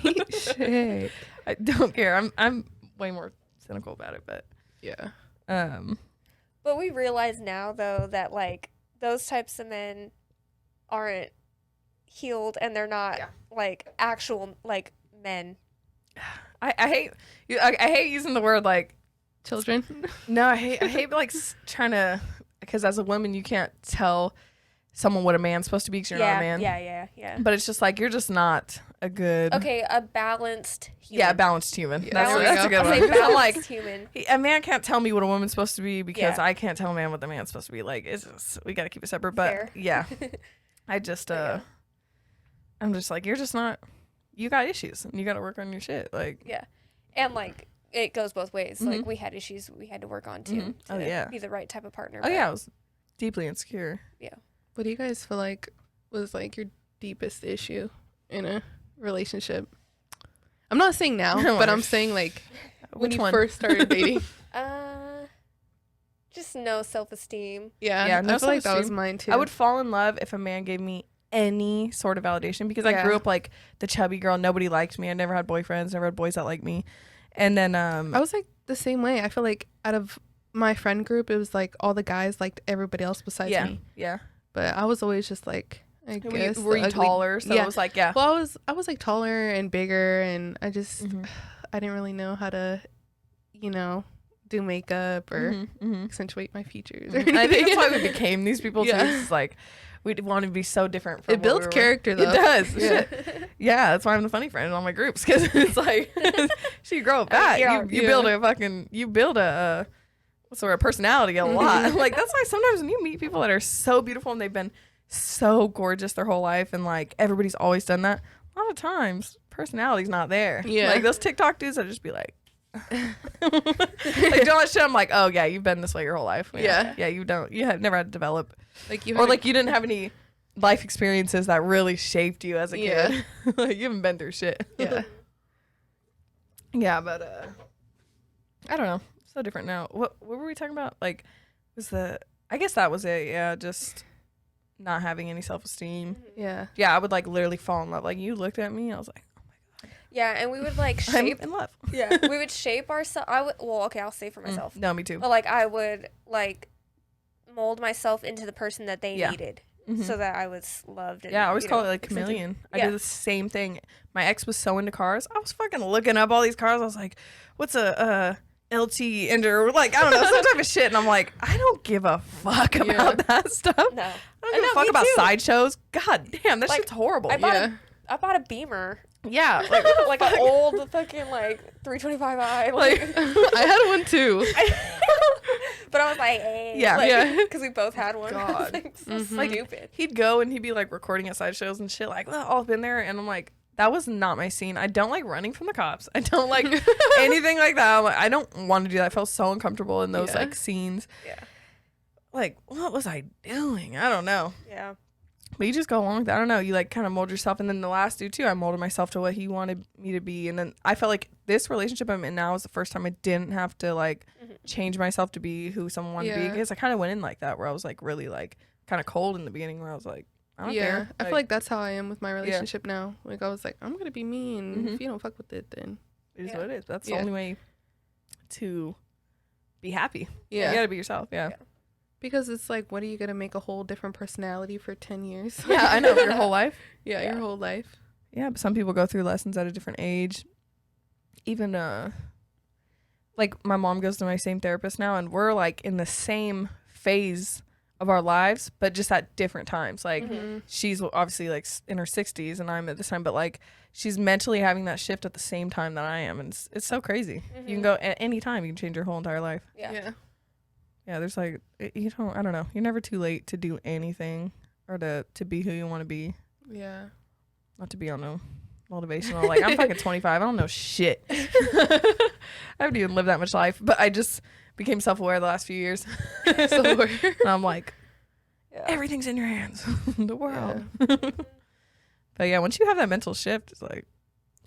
Eat shit. I don't care. I'm way more cynical about it, but Yeah. But we realize now though that like those types of men aren't healed and they're not Yeah. like actual like men. I hate I hate using the word like Children. no, I hate like trying to, because as a woman you can't tell someone what a man's supposed to be because you're not a man. Yeah. But it's just like you're just not a good Okay, a balanced human. yeah, balanced human. Yeah, That's, there we that's go. a good I'll one. say Because I'm balanced like, human. a man can't tell me what a woman's supposed to be because Yeah. I can't tell a man what the man's supposed to be. Like, it's just, we got to keep it separate. But Fair. yeah, I just, Yeah. I'm just like, you're just not, you got issues and you got to work on your shit. Like, Yeah. And like it goes both ways. Mhm. Like we had issues we had to work on too. Mhm. Oh, to yeah. Be the right type of partner. oh but- yeah, I was deeply insecure. What do you guys feel like was like your deepest issue in a relationship? I'm not saying now, Oh, but I'm gosh. saying like when Which you one? first started dating. Just no self-esteem. Yeah. Yeah, no I feel like that was self-esteem. mine too. I would fall in love if a man gave me any sort of validation because I Yeah. grew up like the chubby girl. Nobody liked me. I never had boyfriends, never had boys that liked me. And then, I was like the same way. I feel like out of my friend group, it was like all the guys liked everybody else besides yeah, me. yeah. But I was always just like, I Were guess. you, were the you ugly- taller? So Yeah. it was like, yeah. Well, I was like taller and bigger, and I just Mhm. I didn't really know how to, do makeup or Mhm, mhm. accentuate my features. I Or think that's anything. why we became these people too. Yeah. It's like we want to be so different. From It builds character, though. It does. Yeah. Shit. Yeah, that's why I'm the funny friend in all my groups because it's like so you grow up I mean, that you yeah. build a what's the word, personality a lot. Like that's why sometimes when you meet people that are so beautiful and they've been so gorgeous their whole life and like everybody's always done that, a lot of times personality's not there. Yeah. Like those TikTok dudes that just be like like doing all that shit. I'm like, oh yeah, you've been this way your whole life. Yeah. Yeah, you have never had to develop, Like you or had like you didn't have any life experiences that really shaped you as a Yeah. kid. Like you haven't been through shit. yeah. Yeah, but I don't know. So different now. What were we talking about? Like, I guess that was it. Yeah, just not having any self-esteem. Yeah. Yeah, I would like literally fall in love. Like you looked at me, I was like, Yeah, and we would like I'm shape. in love. Yeah, we would shape ourselves. Well, okay, I'll say for myself. No, me too. But like I would like mold myself into the person that they needed, so that I was loved. And, yeah, I always call it like chameleon. I did the same thing. My ex was so into cars. I was fucking looking up all these cars. I was like, what's a LT Ender? Like, I don't know, some type of shit. And I'm like, I don't give a fuck about that stuff. No. I don't give a fuck about sideshows. God damn, that Like, shit's horrible. I bought a Beamer. Yeah. Like an old fucking like 325i. Like I had one too. but I was like, hey. Yeah. Because we both had one. God. Like, so stupid. He'd go and he'd be like recording at sideshows and shit, like, well, I've been there. And I'm like, that was not my scene. I don't like running from the cops. I don't like anything like that. I'm like, I don't want to do that. I felt so uncomfortable in those like scenes. Yeah. Like, what was I doing? I don't know. Yeah. But you just go along with that. I don't know. You like kind of mold yourself. And then the last dude too, I molded myself to what he wanted me to be. And then I felt like this relationship I'm in now is the first time I didn't have to like change myself to be who someone wanted to be. Because I kind of went in like that where I was like really like kind of cold in the beginning where I was like, I don't care. I feel like that's how I am with my relationship now. Like I was like, I'm going to be mean. If you don't fuck with it, then it is what it is. That's the only way to be happy. Yeah. You got to be yourself. Yeah. Because it's like, what are you going to make a whole different personality for 10 years? Yeah, I know. Your whole life. Yeah, your whole life. Yeah, but some people go through lessons at a different age. Even, like, my mom goes to my same therapist now, and we're, like, in the same phase of our lives, but just at different times. Like, she's obviously, like, in her 60s, and I'm at this time, but, like, she's mentally having that shift at the same time that I am, and it's so crazy. You can go at any time. You can change your whole entire life. Yeah, there's like, you don't, I don't know. You're never too late to do anything or to be who you want to be. Yeah. Not to be on no motivational. Like, I'm fucking 25. I don't know shit. I haven't even lived that much life, but I just became self-aware the last few years. And I'm like, everything's in your hands. The world. But yeah, once you have that mental shift, it's like,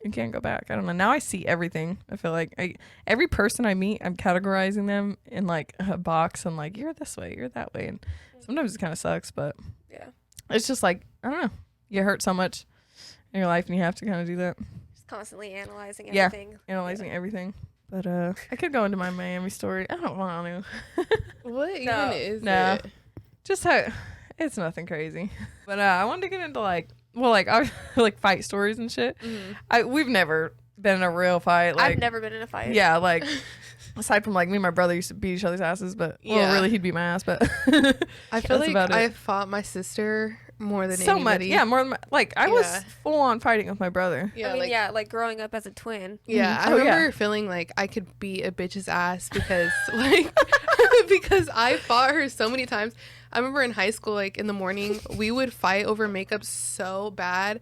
you can't go back. I don't know. Now I see everything. I feel like every person I meet, I'm categorizing them in like a box and like, you're this way, you're that way. And sometimes it kind of sucks, but it's just like, I don't know. You hurt so much in your life and you have to kind of do that. Just constantly analyzing everything. Yeah, analyzing everything. But I could go into my Miami story. I don't want to. What even is it? Just how it's nothing crazy. But I wanted to get into like, well, like I like fight stories and shit. We've never been in a real fight. Like, I've never been in a fight. Yeah, like aside from like me and my brother used to beat each other's asses, but well, really he'd beat my ass. But I feel like I fought my sister more than so anybody. much. Yeah, more than like I was full on fighting with my brother. Yeah, I mean, like growing up as a twin. Yeah, I remember feeling like I could beat a bitch's ass because like because I fought her so many times. I remember in high school, like in the morning, we would fight over makeup so bad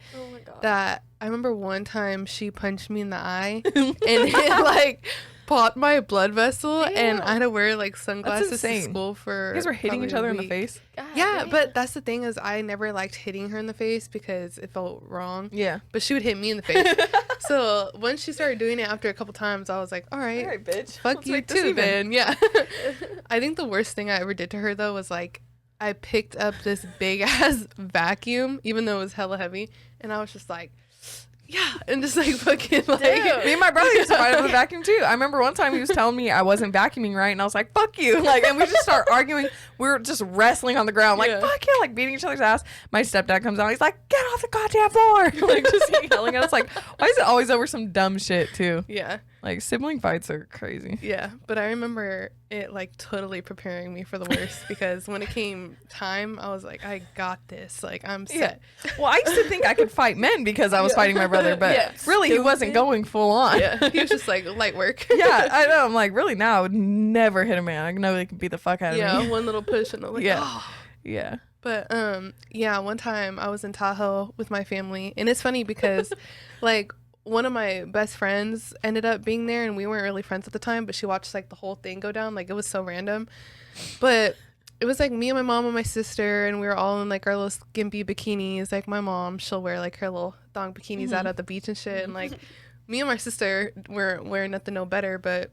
that I remember one time she punched me in the eye and it like popped my blood vessel. Damn. And I had to wear like sunglasses to school for. You guys were hitting each other in the face? God, yeah, but that's the thing is I never liked hitting her in the face because it felt wrong. Yeah. But she would hit me in the face. So once she started doing it after a couple times, I was like, all right bitch. Fuck you too then. Yeah. I think the worst thing I ever did to her though was like I picked up this big ass vacuum, even though it was hella heavy, and I was just like, yeah, and just like fucking like. Me and my brother used to fight over the vacuum too. I remember one time he was telling me I wasn't vacuuming right, and I was like, fuck you, like, and we just start arguing. We were just wrestling on the ground, like fuck you, like beating each other's ass. My stepdad comes out, he's like, get off the goddamn floor, like just yelling at us. Like, why is it always over some dumb shit too? Yeah. Like sibling fights are crazy. Yeah, but I remember it like totally preparing me for the worst because when it came time, I was like, I got this. Like I'm set. Well, I used to think I could fight men because I was fighting my brother, but really he wasn't going full on. Yeah, he was just like light work. Yeah, I know. I'm like, really now I would never hit a man. I know they can beat the fuck out of me. Yeah, one little push and I'm like, yeah. But yeah, one time I was in Tahoe with my family, and it's funny because like one of my best friends ended up being there, and we weren't really friends at the time, but she watched like the whole thing go down. Like it was so random, but it was like me and my mom and my sister, and we were all in like our little skimpy bikinis. Like my mom, she'll wear like her little thong bikinis out at the beach and shit, and like me and my sister were wearing nothing no better, but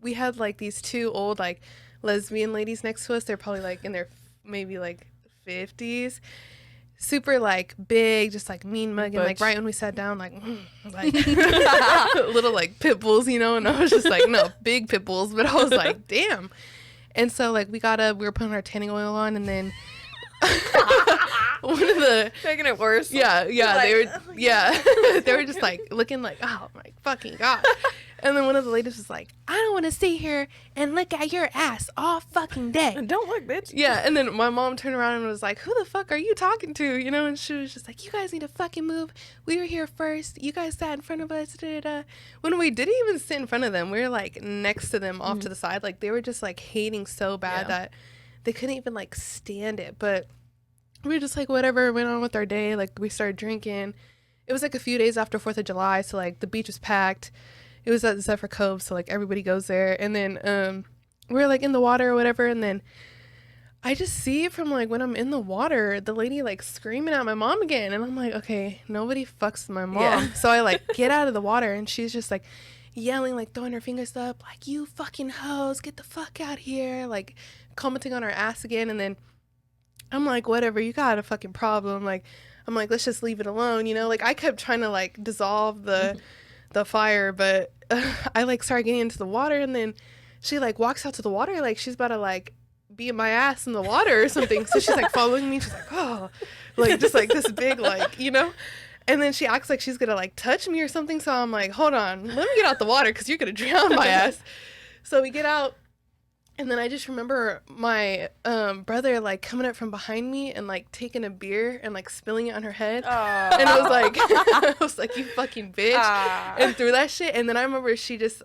we had like these two old like lesbian ladies next to us. They're probably like in their maybe like 50s. Super like big, just like mean mugging. Like right when we sat down, like little like pit bulls, you know. And I was just like, no, big pit bulls. But I was like, damn. And so like we got up, we were putting our tanning oil on, and then one of the making it worse. Yeah, Like, they were just like looking like, oh my fucking god. And then one of the ladies was like, I don't want to sit here and look at your ass all fucking day. Don't look, bitch. Yeah, and then my mom turned around and was like, who the fuck are you talking to? You know, and she was just like, you guys need to fucking move. We were here first. You guys sat in front of us. Da, da, da. When we didn't even sit in front of them, we were like next to them off to the side. Like they were just like hating so bad that they couldn't even like stand it. But we were just like, whatever, went on with our day. Like we started drinking. It was like a few days after 4th of July. So like the beach was packed. It was at Zephyr Cove, so like everybody goes there. And then we were like in the water or whatever, and then I just see from like when I'm in the water, the lady like screaming at my mom again, and I'm like, okay, nobody fucks with my mom. Yeah. So I like get out of the water, and she's just like yelling, like throwing her fingers up, like, you fucking hoes, get the fuck out here, like commenting on our ass again. And then I'm like, whatever, you got a fucking problem. Like I'm like, let's just leave it alone, you know. Like I kept trying to like dissolve the fire, but I like started getting into the water, and then she like walks out to the water like she's about to like beat my ass in the water or something. So she's like following me. She's like, oh, like just like this big, like, you know. And then she acts like she's gonna like touch me or something. So I'm like, hold on, let me get out the water because you're gonna drown my ass. So we get out, and then I just remember my brother like coming up from behind me and like taking a beer and like spilling it on her head. And I was like, I was like, you fucking bitch, and threw that shit. And then I remember she just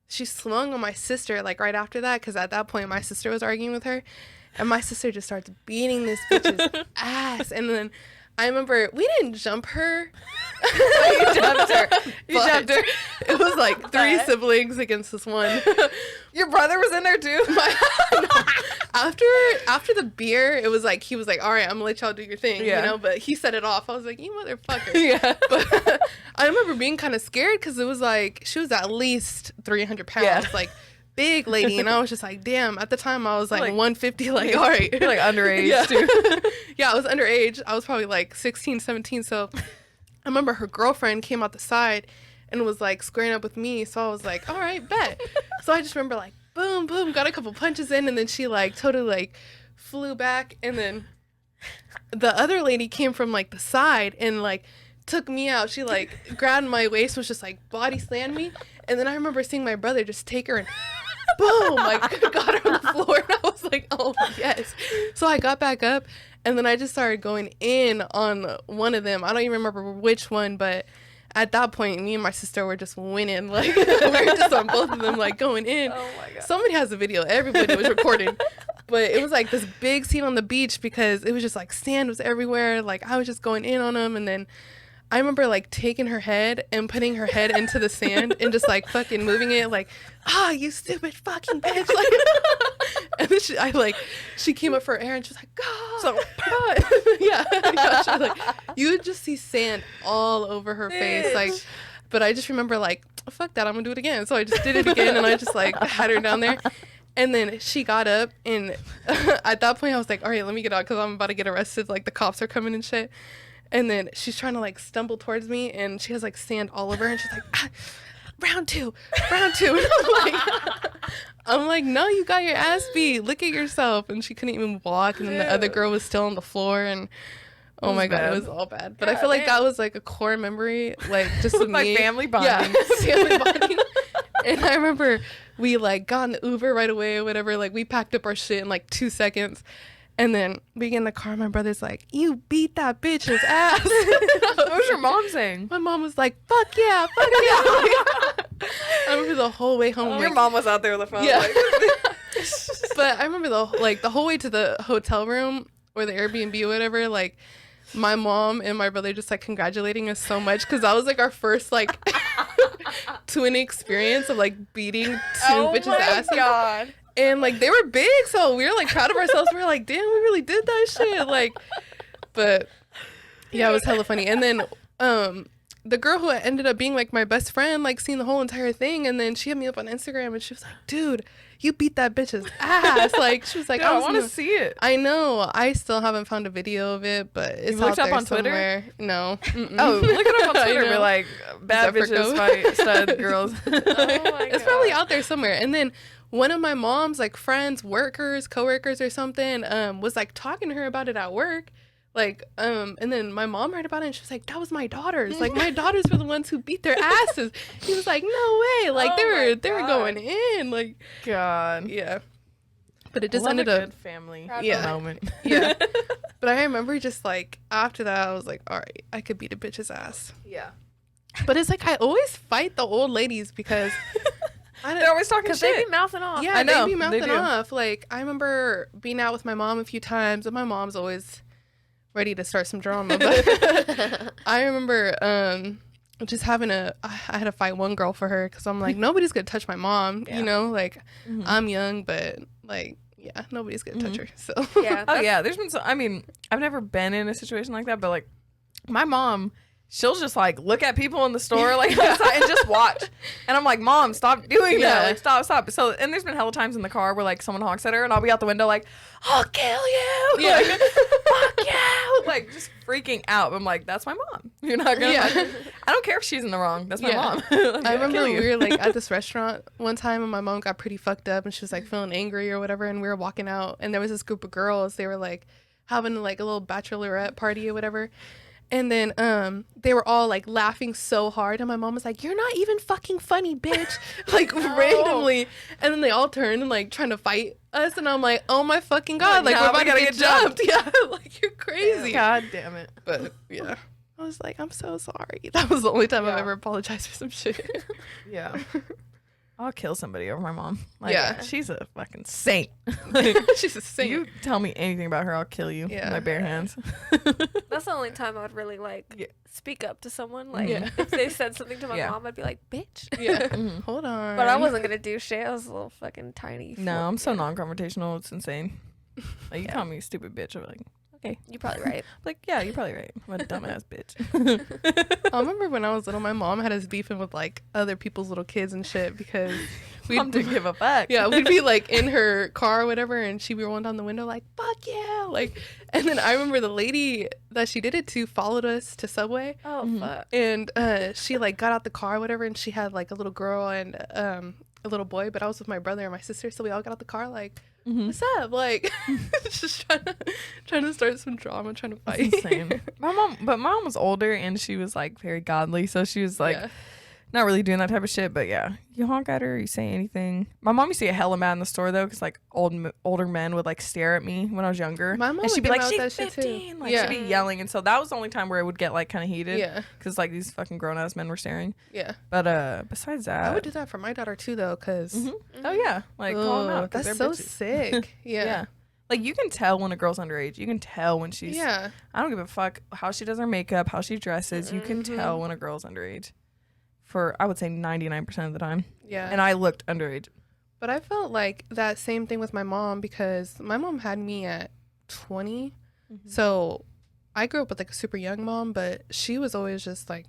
she swung on my sister like right after that, because at that point my sister was arguing with her, and my sister just starts beating this bitch's ass. And then I remember we didn't jump her. You jumped her. You jumped her. It was like 3 siblings against this one. Your brother was in there too? No. After the beer, it was like, he was like, all right, I'm gonna let y'all do your thing, you know, but he set it off. I was like, you motherfucker. Yeah. But I remember being kind of scared because it was like, she was at least 300 pounds, like big lady. And I was just like, damn, at the time I was like 150, like, all right. You're like underage too. Yeah, I was underage. I was probably like 16, 17. So I remember her girlfriend came out the side and was like squaring up with me. So I was like, all right, bet. So I just remember like, boom, boom, got a couple punches in, and then she like totally like flew back. And then the other lady came from like the side and like took me out. She like grabbed my waist, was just like body slammed me. And then I remember seeing my brother just take her and boom, like got her on the floor. And I was like, oh yes. So I got back up, and then I just started going in on one of them. I don't even remember which one, but at that point, me and my sister were just winning. Like, we were just on both of them, like, going in. Oh, my God. Somebody has a video. Everybody was recording. But it was, like, this big scene on the beach because it was just, like, sand was everywhere. Like, I was just going in on them. And then I remember, like, taking her head and putting her head into the sand and just, like, fucking moving it. Like, you stupid fucking bitch. Like, and then she came up for air and she was like, God. So, God. Yeah. She was like, you would just see sand all over her face. Like, but I just remember, like, fuck that, I'm gonna do it again. So I just did it again, and I just, like, had her down there. And then she got up, and at that point I was like, all right, let me get out because I'm about to get arrested. Like, the cops are coming and shit. And then she's trying to, like, stumble towards me, and she has, like, sand all over her, and she's like, round two. And I'm like, no, you got your ass beat. Look at yourself. And she couldn't even walk, and then the other girl was still on the floor, and oh my God, it was all bad. But I feel like that was, like, a core memory, like, just with me. Like family bonding. Yeah, family bonding. And I remember we, like, got in the Uber right away or whatever. Like, we packed up our shit in, like, 2 seconds. And then we get in the car, my brother's like, you beat that bitch's ass. What was your mom saying? My mom was like, fuck yeah. I remember the whole way home. Your mom was out there on the phone. Yeah. But I remember the whole way to the hotel room or the Airbnb or whatever, like, my mom and my brother just, like, congratulating us so much because that was, like, our first, like, twin experience of, like, beating two bitches' asses. Oh, my God. And, like, they were big, so we were, like, proud of ourselves. We were like, damn, we really did that shit. Like, but, yeah, it was hella funny. And then the girl who ended up being like my best friend, like seen the whole entire thing, and then she hit me up on Instagram and she was like, dude, you beat that bitch's ass. Like, she was like, I want to see it. I know. I still haven't found a video of it, but it's you looked out up there on somewhere. Twitter? No. Oh, look it up on Twitter. We're like, bad bitches fight stud girls. Oh my It's probably out there somewhere. And then one of my mom's like friends, coworkers or something, was like talking to her about it at work. Like, and then my mom heard about it and she was like, that was my daughters. Like, my daughters were the ones who beat their asses. He was like, no way. Like, they were going in. Like, God. yeah. But it just Love ended a up. good family Yeah. moment. Yeah. But I remember just like, after that, I was like, all right, I could beat a bitch's ass. Yeah. But it's like, I always fight the old ladies because. They're always talking Because shit. they be mouthing off. Yeah, I know, they be they mouthing do. off. Like, I remember being out with my mom a few times, and my mom's always ready to start some drama. But I remember just having I had to fight one girl for her because I'm like, nobody's gonna touch my mom. Yeah. You know, like Mhm. I'm young, but like, yeah, nobody's gonna touch her. So Yeah. Oh yeah, there's been I mean, I've never been in a situation like that, but like my mom, she'll just like look at people in the store like outside and just watch. And I'm like, Mom, stop doing that. Yeah. Like stop. So and there's been hella times in the car where like someone honks at her and I'll be out the window like, I'll kill you. Yeah. Like, fuck you. Like just freaking out. I'm like, that's my mom. You're not gonna Yeah. I don't care if she's in the wrong. That's my Yeah. mom. Like, I I'll remember kill you. we were like at this restaurant one time and my mom got pretty fucked up and she was like feeling angry or whatever, and we were walking out and there was this group of girls. They were like having like a little bachelorette party or whatever. And then they were all like laughing so hard and my mom was like, you're not even fucking funny, bitch. Like randomly. And then they all turned and like trying to fight us and I'm like, oh my fucking God, like Now we're we about to gotta get get jumped. jumped. Yeah, like you're crazy. God damn it. But yeah. I was like, I'm so sorry. That was the only time I've Yeah. ever apologized for some shit. Yeah. I'll kill somebody over my mom. Like, Yeah. she's a fucking saint. Like, She's a saint. you tell me anything about her, I'll kill you Yeah. with my bare hands. That's the only time I would really like Yeah. speak up to someone. Like Yeah. if they said something to my Yeah. mom, I'd be like, bitch. Yeah. Mhm. Hold on. But I wasn't gonna do shit. I was a little fucking tiny. No, I'm so yeah. non-confrontational. It's insane. Like, you Yeah. call me a stupid bitch. I'm like, okay. You're probably right. Like, yeah, you're probably right. I'm a dumbass bitch. I remember when I was little, my mom had us beefing with like other people's little kids and shit because Mom didn't give a fuck. yeah, we'd be like in her car or whatever, and she'd be rolling down the window like, fuck yeah. Like, and then I remember the lady that she did it to followed us to Subway. Oh Mhm. fuck. And she like got out the car or whatever, and she had like a little girl and a little boy, but I was with my brother and my sister, so we all got out the car like, Mhm. what's up? Like, just trying to start some drama, trying to That's fight. insane. My mom was older and she was like very godly, so she was like Yeah. not really doing that type of shit. But yeah, you honk at her, you say anything. My mom used to get hella mad in the store though, because like older men would like stare at me when I was younger. My mom and she'd would be get like, mad with she's that shit, too. 15. Like Yeah. she'd be yelling, and so that was the only time where it would get like kind of heated. Yeah. Because like these fucking grown ass men were staring. Yeah. But besides that, I would do that for my daughter too, though, because Mhm. Oh yeah, like call them out. 'Cause that's they're so bitches. sick. Yeah. Yeah. Like you can tell when a girl's underage. You can tell when she's. Yeah. I don't give a fuck how she does her makeup, how she dresses. You can Mhm. tell when a girl's underage. For I would say 99% of the time. Yeah. And I looked underage. But I felt like that same thing with my mom because my mom had me at 20. So I grew up with like a super young mom, but she was always just like,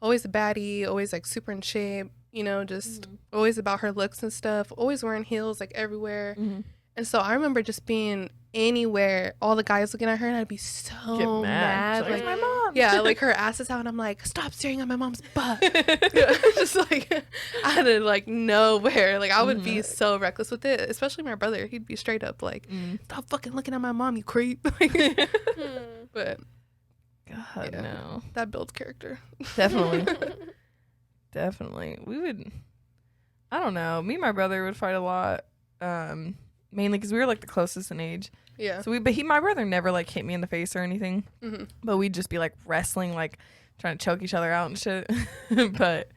always a baddie, always like super in shape, you know, just always about her looks and stuff, always wearing heels like everywhere. Mm-hmm. And so I remember just being anywhere, all the guys looking at her, and I'd be so Get mad. mad. She's Like, my mom. yeah, like her ass is out, and I'm like, stop staring at my mom's butt. Yeah, just like out of like nowhere. Like I would be so reckless with it, especially my brother. He'd be straight up like, stop fucking looking at my mom, you creep. But God, Yeah. no. that builds character. Definitely. Definitely. We would, I don't know. Me and my brother would fight a lot. Mainly because we were like the closest in age. Yeah. So my brother never like hit me in the face or anything. Mm-hmm. But we'd just be like wrestling, like trying to choke each other out and shit. But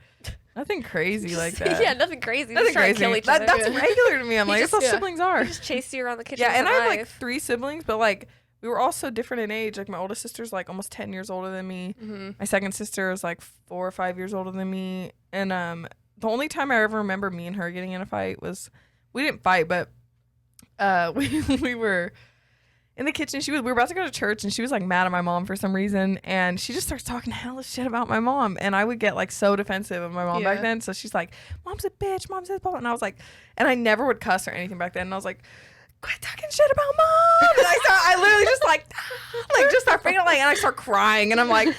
nothing crazy like that. Yeah, nothing crazy. Nothing Just trying to crazy. kill each other. That's regular to me. I'm He like, just- that's how yeah. siblings are. Just chase you around the kitchen. Yeah, and with I a have like knife. 3 siblings, but like we were all so different in age. Like my oldest sister's like almost 10 years older than me. Mm-hmm. My second sister is like 4 or 5 years older than me. And the only time I ever remember me and her getting in a fight was, we didn't fight, but we were in the kitchen. We were about to go to church, and she was like mad at my mom for some reason, and she just starts talking hella shit about my mom, and I would get like so defensive of my mom back then. So she's like, "Mom's a bitch, mom's this," and I was like, and I never would cuss or anything back then, and I was like, "Quit talking shit about mom!" And I literally just like just start freaking like, and I start crying, and I'm like, God.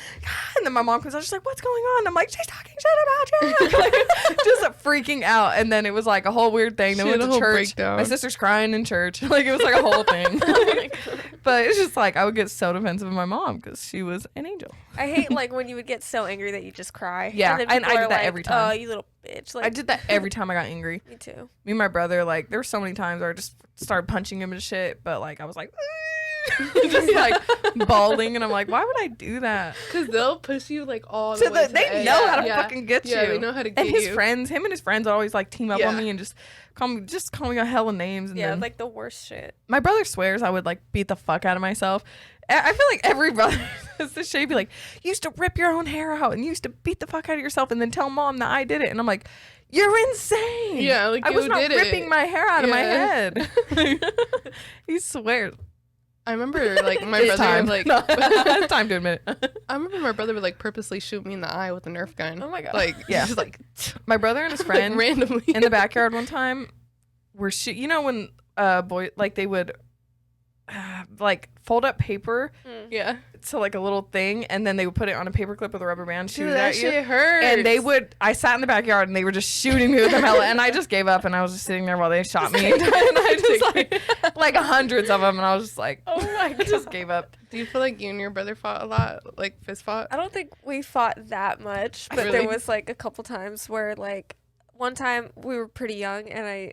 And then my mom comes out, she's like, "What's going on?" And I'm like, "She's talking shit about you," like, just freaking out. And then it was like a whole weird thing. Then we went to church. Breakdown. My sister's crying in church, like it was like a whole thing. But it's just like I would get so defensive of my mom because she was an angel. I hate like when you would get so angry that you just cry. Yeah, and I did that every time. Oh, you little bitch! Like, I did that every time I got angry. Me too. Me and my brother, like there were so many times where I just started punching him and shit. But like I was like, just like bawling, and I'm like, why would I do that? Because they'll push you like all the way to they the know how to fucking get you. Yeah, they know how to get you. And him and his friends always like team up on me and just call me a hell of names. And then, like the worst shit. My brother swears I would like beat the fuck out of myself. I feel like every brother says this shit. Be like, you used to rip your own hair out and you used to beat the fuck out of yourself and then tell mom that I did it. And I'm like, you're insane. Yeah, like I was not ripping my hair out of my head. He swears. I remember like my brother would, like it's time to admit it. I remember my brother would like purposely shoot me in the eye with a Nerf gun. Oh my god. Like just like my brother and his friend like, randomly in the backyard one time were you know when boy like they would like fold up paper to like a little thing and then they would put it on a paper clip with a rubber band, shoot that at you. shit hurts. And I sat in the backyard and they were just shooting me with them hella, and I just gave up and I was just sitting there while they shot me and I just like hundreds of them, and I was just like, oh my god, I just gave up. Do you feel like you and your brother fought a lot, like fist fought? I don't think we fought that much, but there was like a couple times where like one time we were pretty young and I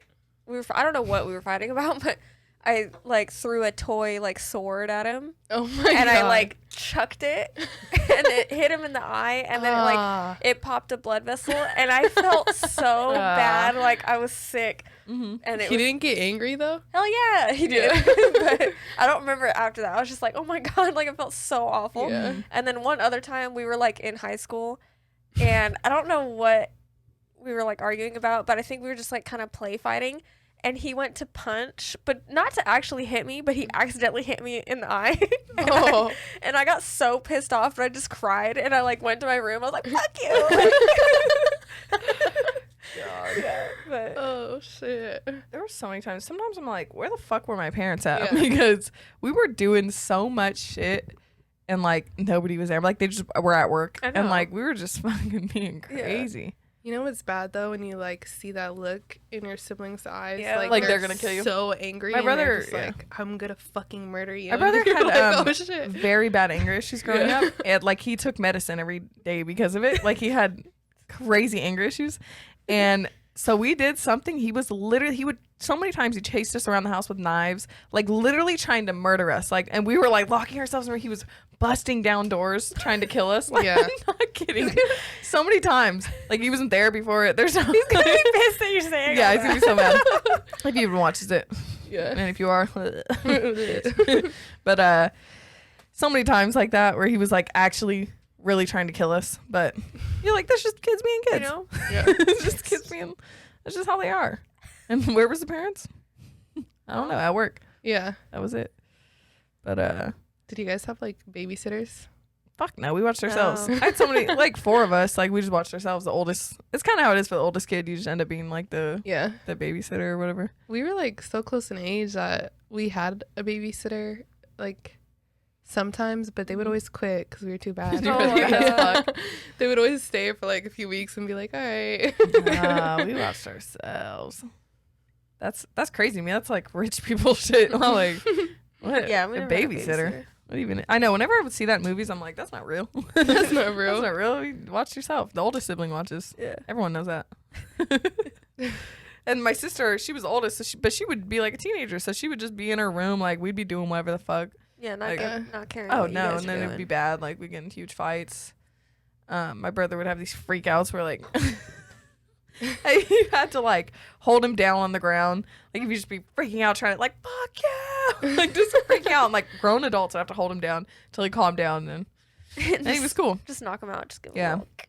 don't know what we were fighting about, but I like threw a toy like sword at him. Oh my god. And I like chucked it and it hit him in the eye and then it popped a blood vessel and I felt so bad, like I was sick. Mm-hmm. And he didn't get angry though? Hell yeah, he did. But I don't remember after that. I was just like, oh my god, like it felt so awful. Yeah. And then one other time we were like in high school and I don't know what we were like arguing about, but I think we were just like kind of play fighting. And he went to punch, but not to actually hit me, but he accidentally hit me in the eye. And I got so pissed off, but I just cried. And I like went to my room. I was like, fuck you. God. Yeah, but oh shit. There were so many times. Sometimes I'm like, where the fuck were my parents at? Because we were doing so much shit and like nobody was there. Like they just were at work. And like we were just fucking being crazy. Yeah. You know what's bad though when you like see that look in your siblings' eyes, like they're gonna kill you. So angry. My brother, just like, I'm gonna fucking murder you. My brother had like, oh, shit. very bad anger issues growing up, and like he took medicine every day because of it. Like he had crazy anger issues, and so we did something. He would so many times he chased us around the house with knives, like literally trying to murder us. Like, and we were like locking ourselves in where he was busting down doors trying to kill us. Like, I'm not kidding. So many times. Like he wasn't there before it. He's gonna be pissed that you're saying yeah, he's gonna be so mad. If he even watches it. Yeah. And if you are. But so many times like that where he was like actually really trying to kill us. But you're like, that's just kids being kids. You know? Yeah. It's just kids being, that's just how they are. And where was the parents? I don't know. At work. Yeah. That was it. But did you guys have like babysitters? Fuck no, we watched ourselves. I had so many, like 4 of us, like we just watched ourselves. The oldest, it's kind of how it is for the oldest kid. You just end up being like the babysitter or whatever. We were like so close in age that we had a babysitter like sometimes, but they would always quit because we were too bad. They would always stay for like a few weeks and be like, all right. We watched ourselves. That's crazy to me. That's like rich people shit. I'm like, what? Yeah, a babysitter. What even? I know. Whenever I would see that in movies, I'm like, that's not real. That's not real. That's not real. You watch yourself. The oldest sibling watches. Yeah. Everyone knows that. And my sister, she was the oldest, so but she would be like a teenager, so she would just be in her room, like we'd be doing whatever the fuck. Yeah, not caring. Oh what no, you guys and then are it'd be bad. Like we get in huge fights. My brother would have these freakouts where like you had to like hold him down on the ground. Like if you just be freaking out, trying to like fuck yeah, like just freaking out. And, like grown adults would have to hold him down until he calmed down, and he was cool. Just knock him out. Just give him a look.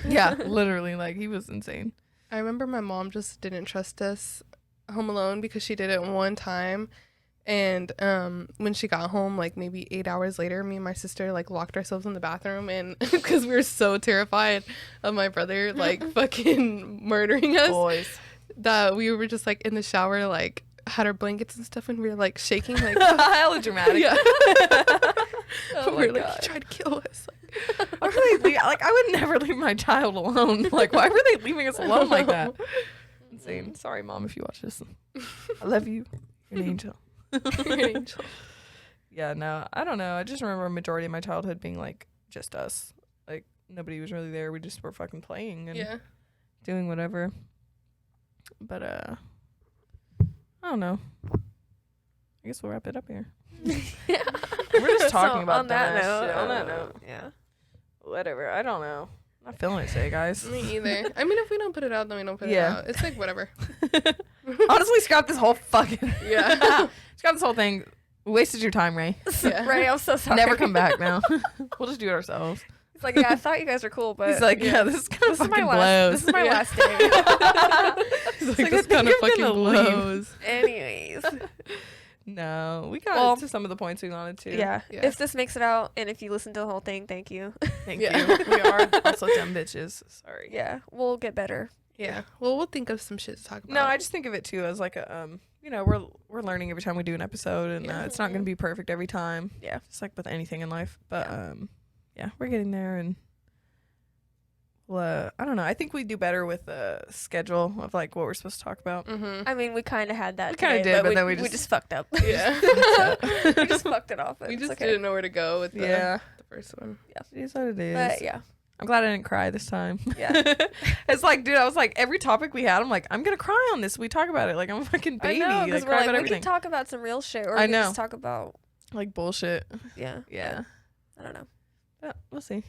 Yeah, literally, like he was insane. I remember my mom just didn't trust us home alone because she did it one time And when she got home, like maybe 8 hours later, me and my sister like locked ourselves in the bathroom, and because we were so terrified of my brother like fucking murdering us, Boys. that we were just like in the shower, like had our blankets and stuff, and we were like shaking, like hella dramatic. yeah. Oh we my were like, God. he tried to kill us. Why were they like, I would never leave my child alone. Like, why were they leaving us alone like that? Insane. Sorry, Mom, if you watch this. I love you. You're an angel. You're an angel. Yeah, no, I don't know. I just remember a majority of my childhood being like just us. Like, nobody was really there. We just were fucking playing and Yeah. doing whatever. But I don't know. I guess we'll wrap it up here. We're just talking about on that dumbass note. shit. On that note. Yeah. Whatever. I don't know. I'm not feeling it today, guys. Me either. I mean, if we don't put it out, then we don't put it Yeah. out. It's like whatever. Honestly, scrap this whole fucking Yeah. scrap this whole thing. We wasted your time, Ray. Yeah. Ray, I'm so sorry. Never come back now. We'll just do it ourselves. He's like, yeah, I thought you guys were cool, but He's like, yeah, this is kind of this is my fucking last. blows. This is my Yeah. last day. It's Like, like, I this think kind of I'm fucking gonna leave. blows. Anyways, No, we got Well, to some of the points we wanted to. yeah. Yeah. If this makes it out, and if you listen to the whole thing, thank you. Thank Yeah. you. We are also dumb bitches. Sorry. Yeah, we'll get better. Yeah. Well, we'll think of some shit to talk about. No, I just think of it too as like a we're learning every time we do an episode, and Yeah. it's not going to be perfect every time. Yeah. Just like with anything in life, but yeah, we're getting there, and I don't know. I think we do better with a schedule of like what we're supposed to talk about. Mm-hmm. I mean, we kind of had that. We kinda today, did, but then we we just fucked up. Yeah. We just fucked it off. We It's just okay. didn't know where to go with the first one. It is what it is. But yeah, I'm glad I didn't cry this time. Yeah. It's like, dude, I was like, every topic we had, I'm like, I'm gonna cry on this. We talk about it like I'm a fucking baby. I know, because like, we're cry like, about we everything. can talk about some real shit, or I we can know. just talk about Like bullshit. yeah. Yeah. I don't know. But we'll see.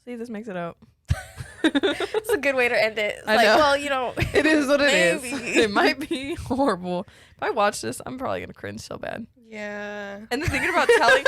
See if this makes it out. It's a good way to end it. It's I like, know. well, you know, It is what it is. Maybe. It might be horrible. If I watch this, I'm probably gonna cringe so bad. Yeah. And then thinking about telling,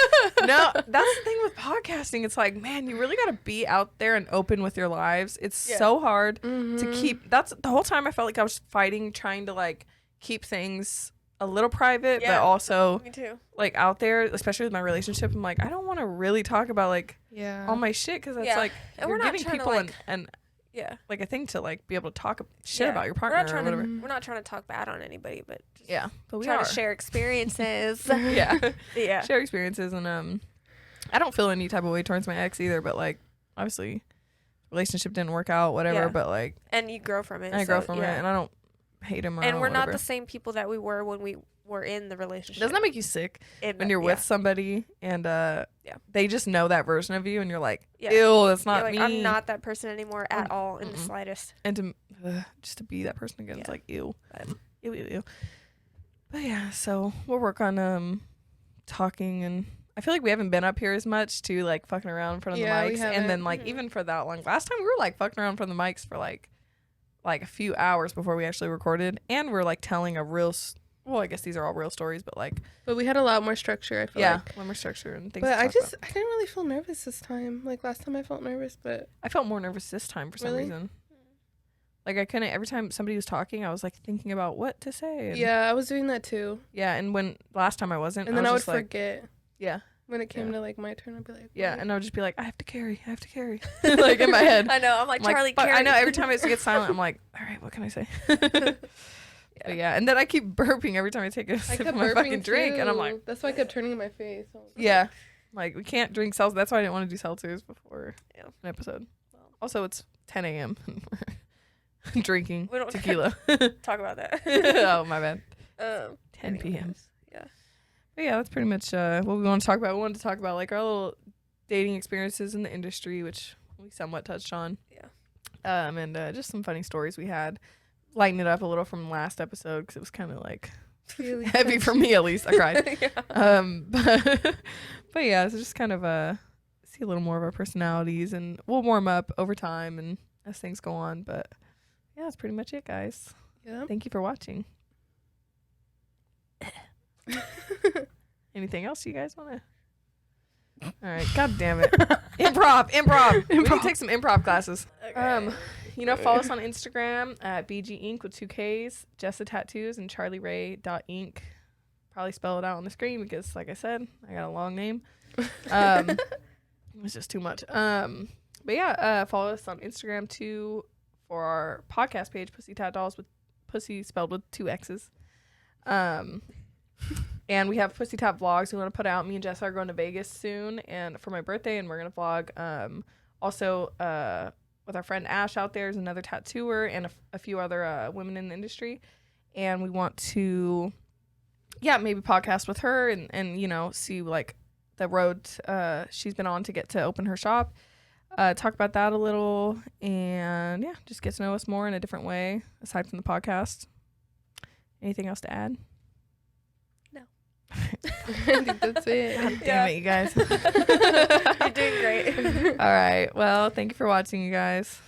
no, that's the thing with podcasting. It's like, man, you really got to be out there and open with your lives. It's Yeah. so hard Mm-hmm. to keep. That's the whole time I felt like I was fighting, trying to like keep things a little private, Yeah. but also me too. like out there, especially with my relationship. I'm like, I don't want to really talk about like Yeah. all my shit because it's Yeah. like And you're we're not giving trying to, people like- an Yeah. like a thing to like be able to talk shit Yeah. about your We're partner not or trying whatever. to. We're not trying to talk bad on anybody, but just Yeah, but we trying are. to share experiences. Yeah. Yeah. Share experiences, and I don't feel any type of way towards my ex either, but like obviously relationship didn't work out, whatever, Yeah. but like And you grow from it. I grow so, from yeah. it, and I don't hate him or And we're not whatever. the same people that we were when we were in the relationship. Doesn't that make you sick It- when you're yeah. with somebody and they just know that version of you and you're like, Yeah. ew, that's You're not like, me. I'm not that person anymore at Mm, all in the mm-mm. slightest. And to just to be that person again, it's Yeah. like ew. But- Ew, ew, ew. But yeah, so we'll work on talking, and I feel like we haven't been up here as much to like fucking around in front of Yeah, the we mics, and haven't. then like Mhm. even for that long. Last time we were like fucking around in front of the mics for like a few hours before we actually recorded, and we're like telling a real. Well, I guess these are all real stories, but like But we had a lot more structure, I feel yeah, like. a lot more structure and things. But to I talk just about. I didn't really feel nervous this time. Like last time I felt nervous, but I felt more nervous this time for some Really? reason. Like I couldn't. Every time somebody was talking, I was like thinking about what to say. And yeah, I was doing that too. yeah. And when last time I wasn't, And then I was would just like, forget. yeah. When it came Yeah. to like my turn, I'd be like, Yeah, what? and I would just be like, I have to carry, like in my head. I know. I'm like, I'm Charlie, fuck, I carry. know every time it gets silent, I'm like, all right, what can I say? But yeah, and then I keep burping every time I take a I sip kept of my burping fucking drink, and I'm too. like, that's why I kept turning in my face. I was like, yeah, like we can't drink seltzer. That's why I didn't want to do seltzers before Yeah. an episode. Also, it's 10 a.m. drinking We don't- tequila. Talk about that. Oh my bad. 10 p.m. anyways, Yeah. But yeah, that's pretty much what we want to talk about. We wanted to talk about like our little dating experiences in the industry, which we somewhat touched on. Yeah. And just some funny stories we had. Lighten it up a little from last episode because it was kind of like really heavy for me at least. I cried. Yeah. But yeah, so just kind of see a little more of our personalities, and we'll warm up over time and as things go on. But yeah, that's pretty much it, guys. Yeah. Thank you for watching. Anything else you guys want to? All right, god damn it. Improv. We can take some improv classes. Follow us on Instagram at BG Inc with 2 Ks, Jessa Tattoos, and CharlieRay.Inc. probably spell it out on the screen because, like I said, I got a long name. It's just too much. But yeah, follow us on Instagram too for our podcast page, Pussy Tat Dolls, with pussy spelled with 2 X's. And we have Pussy Tat vlogs we want to put out. Me and Jess are going to Vegas soon and for my birthday, and we're going to vlog. Also, with our friend Ash out there is another tattooer and a few other women in the industry. And we want to, maybe podcast with her and you know, see like the road she's been on to get to open her shop. Talk about that a little and just get to know us more in a different way aside from the podcast. Anything else to add? No. I think that's it. God damn it, you guys. You're doing great. All right. Well, thank you for watching, you guys.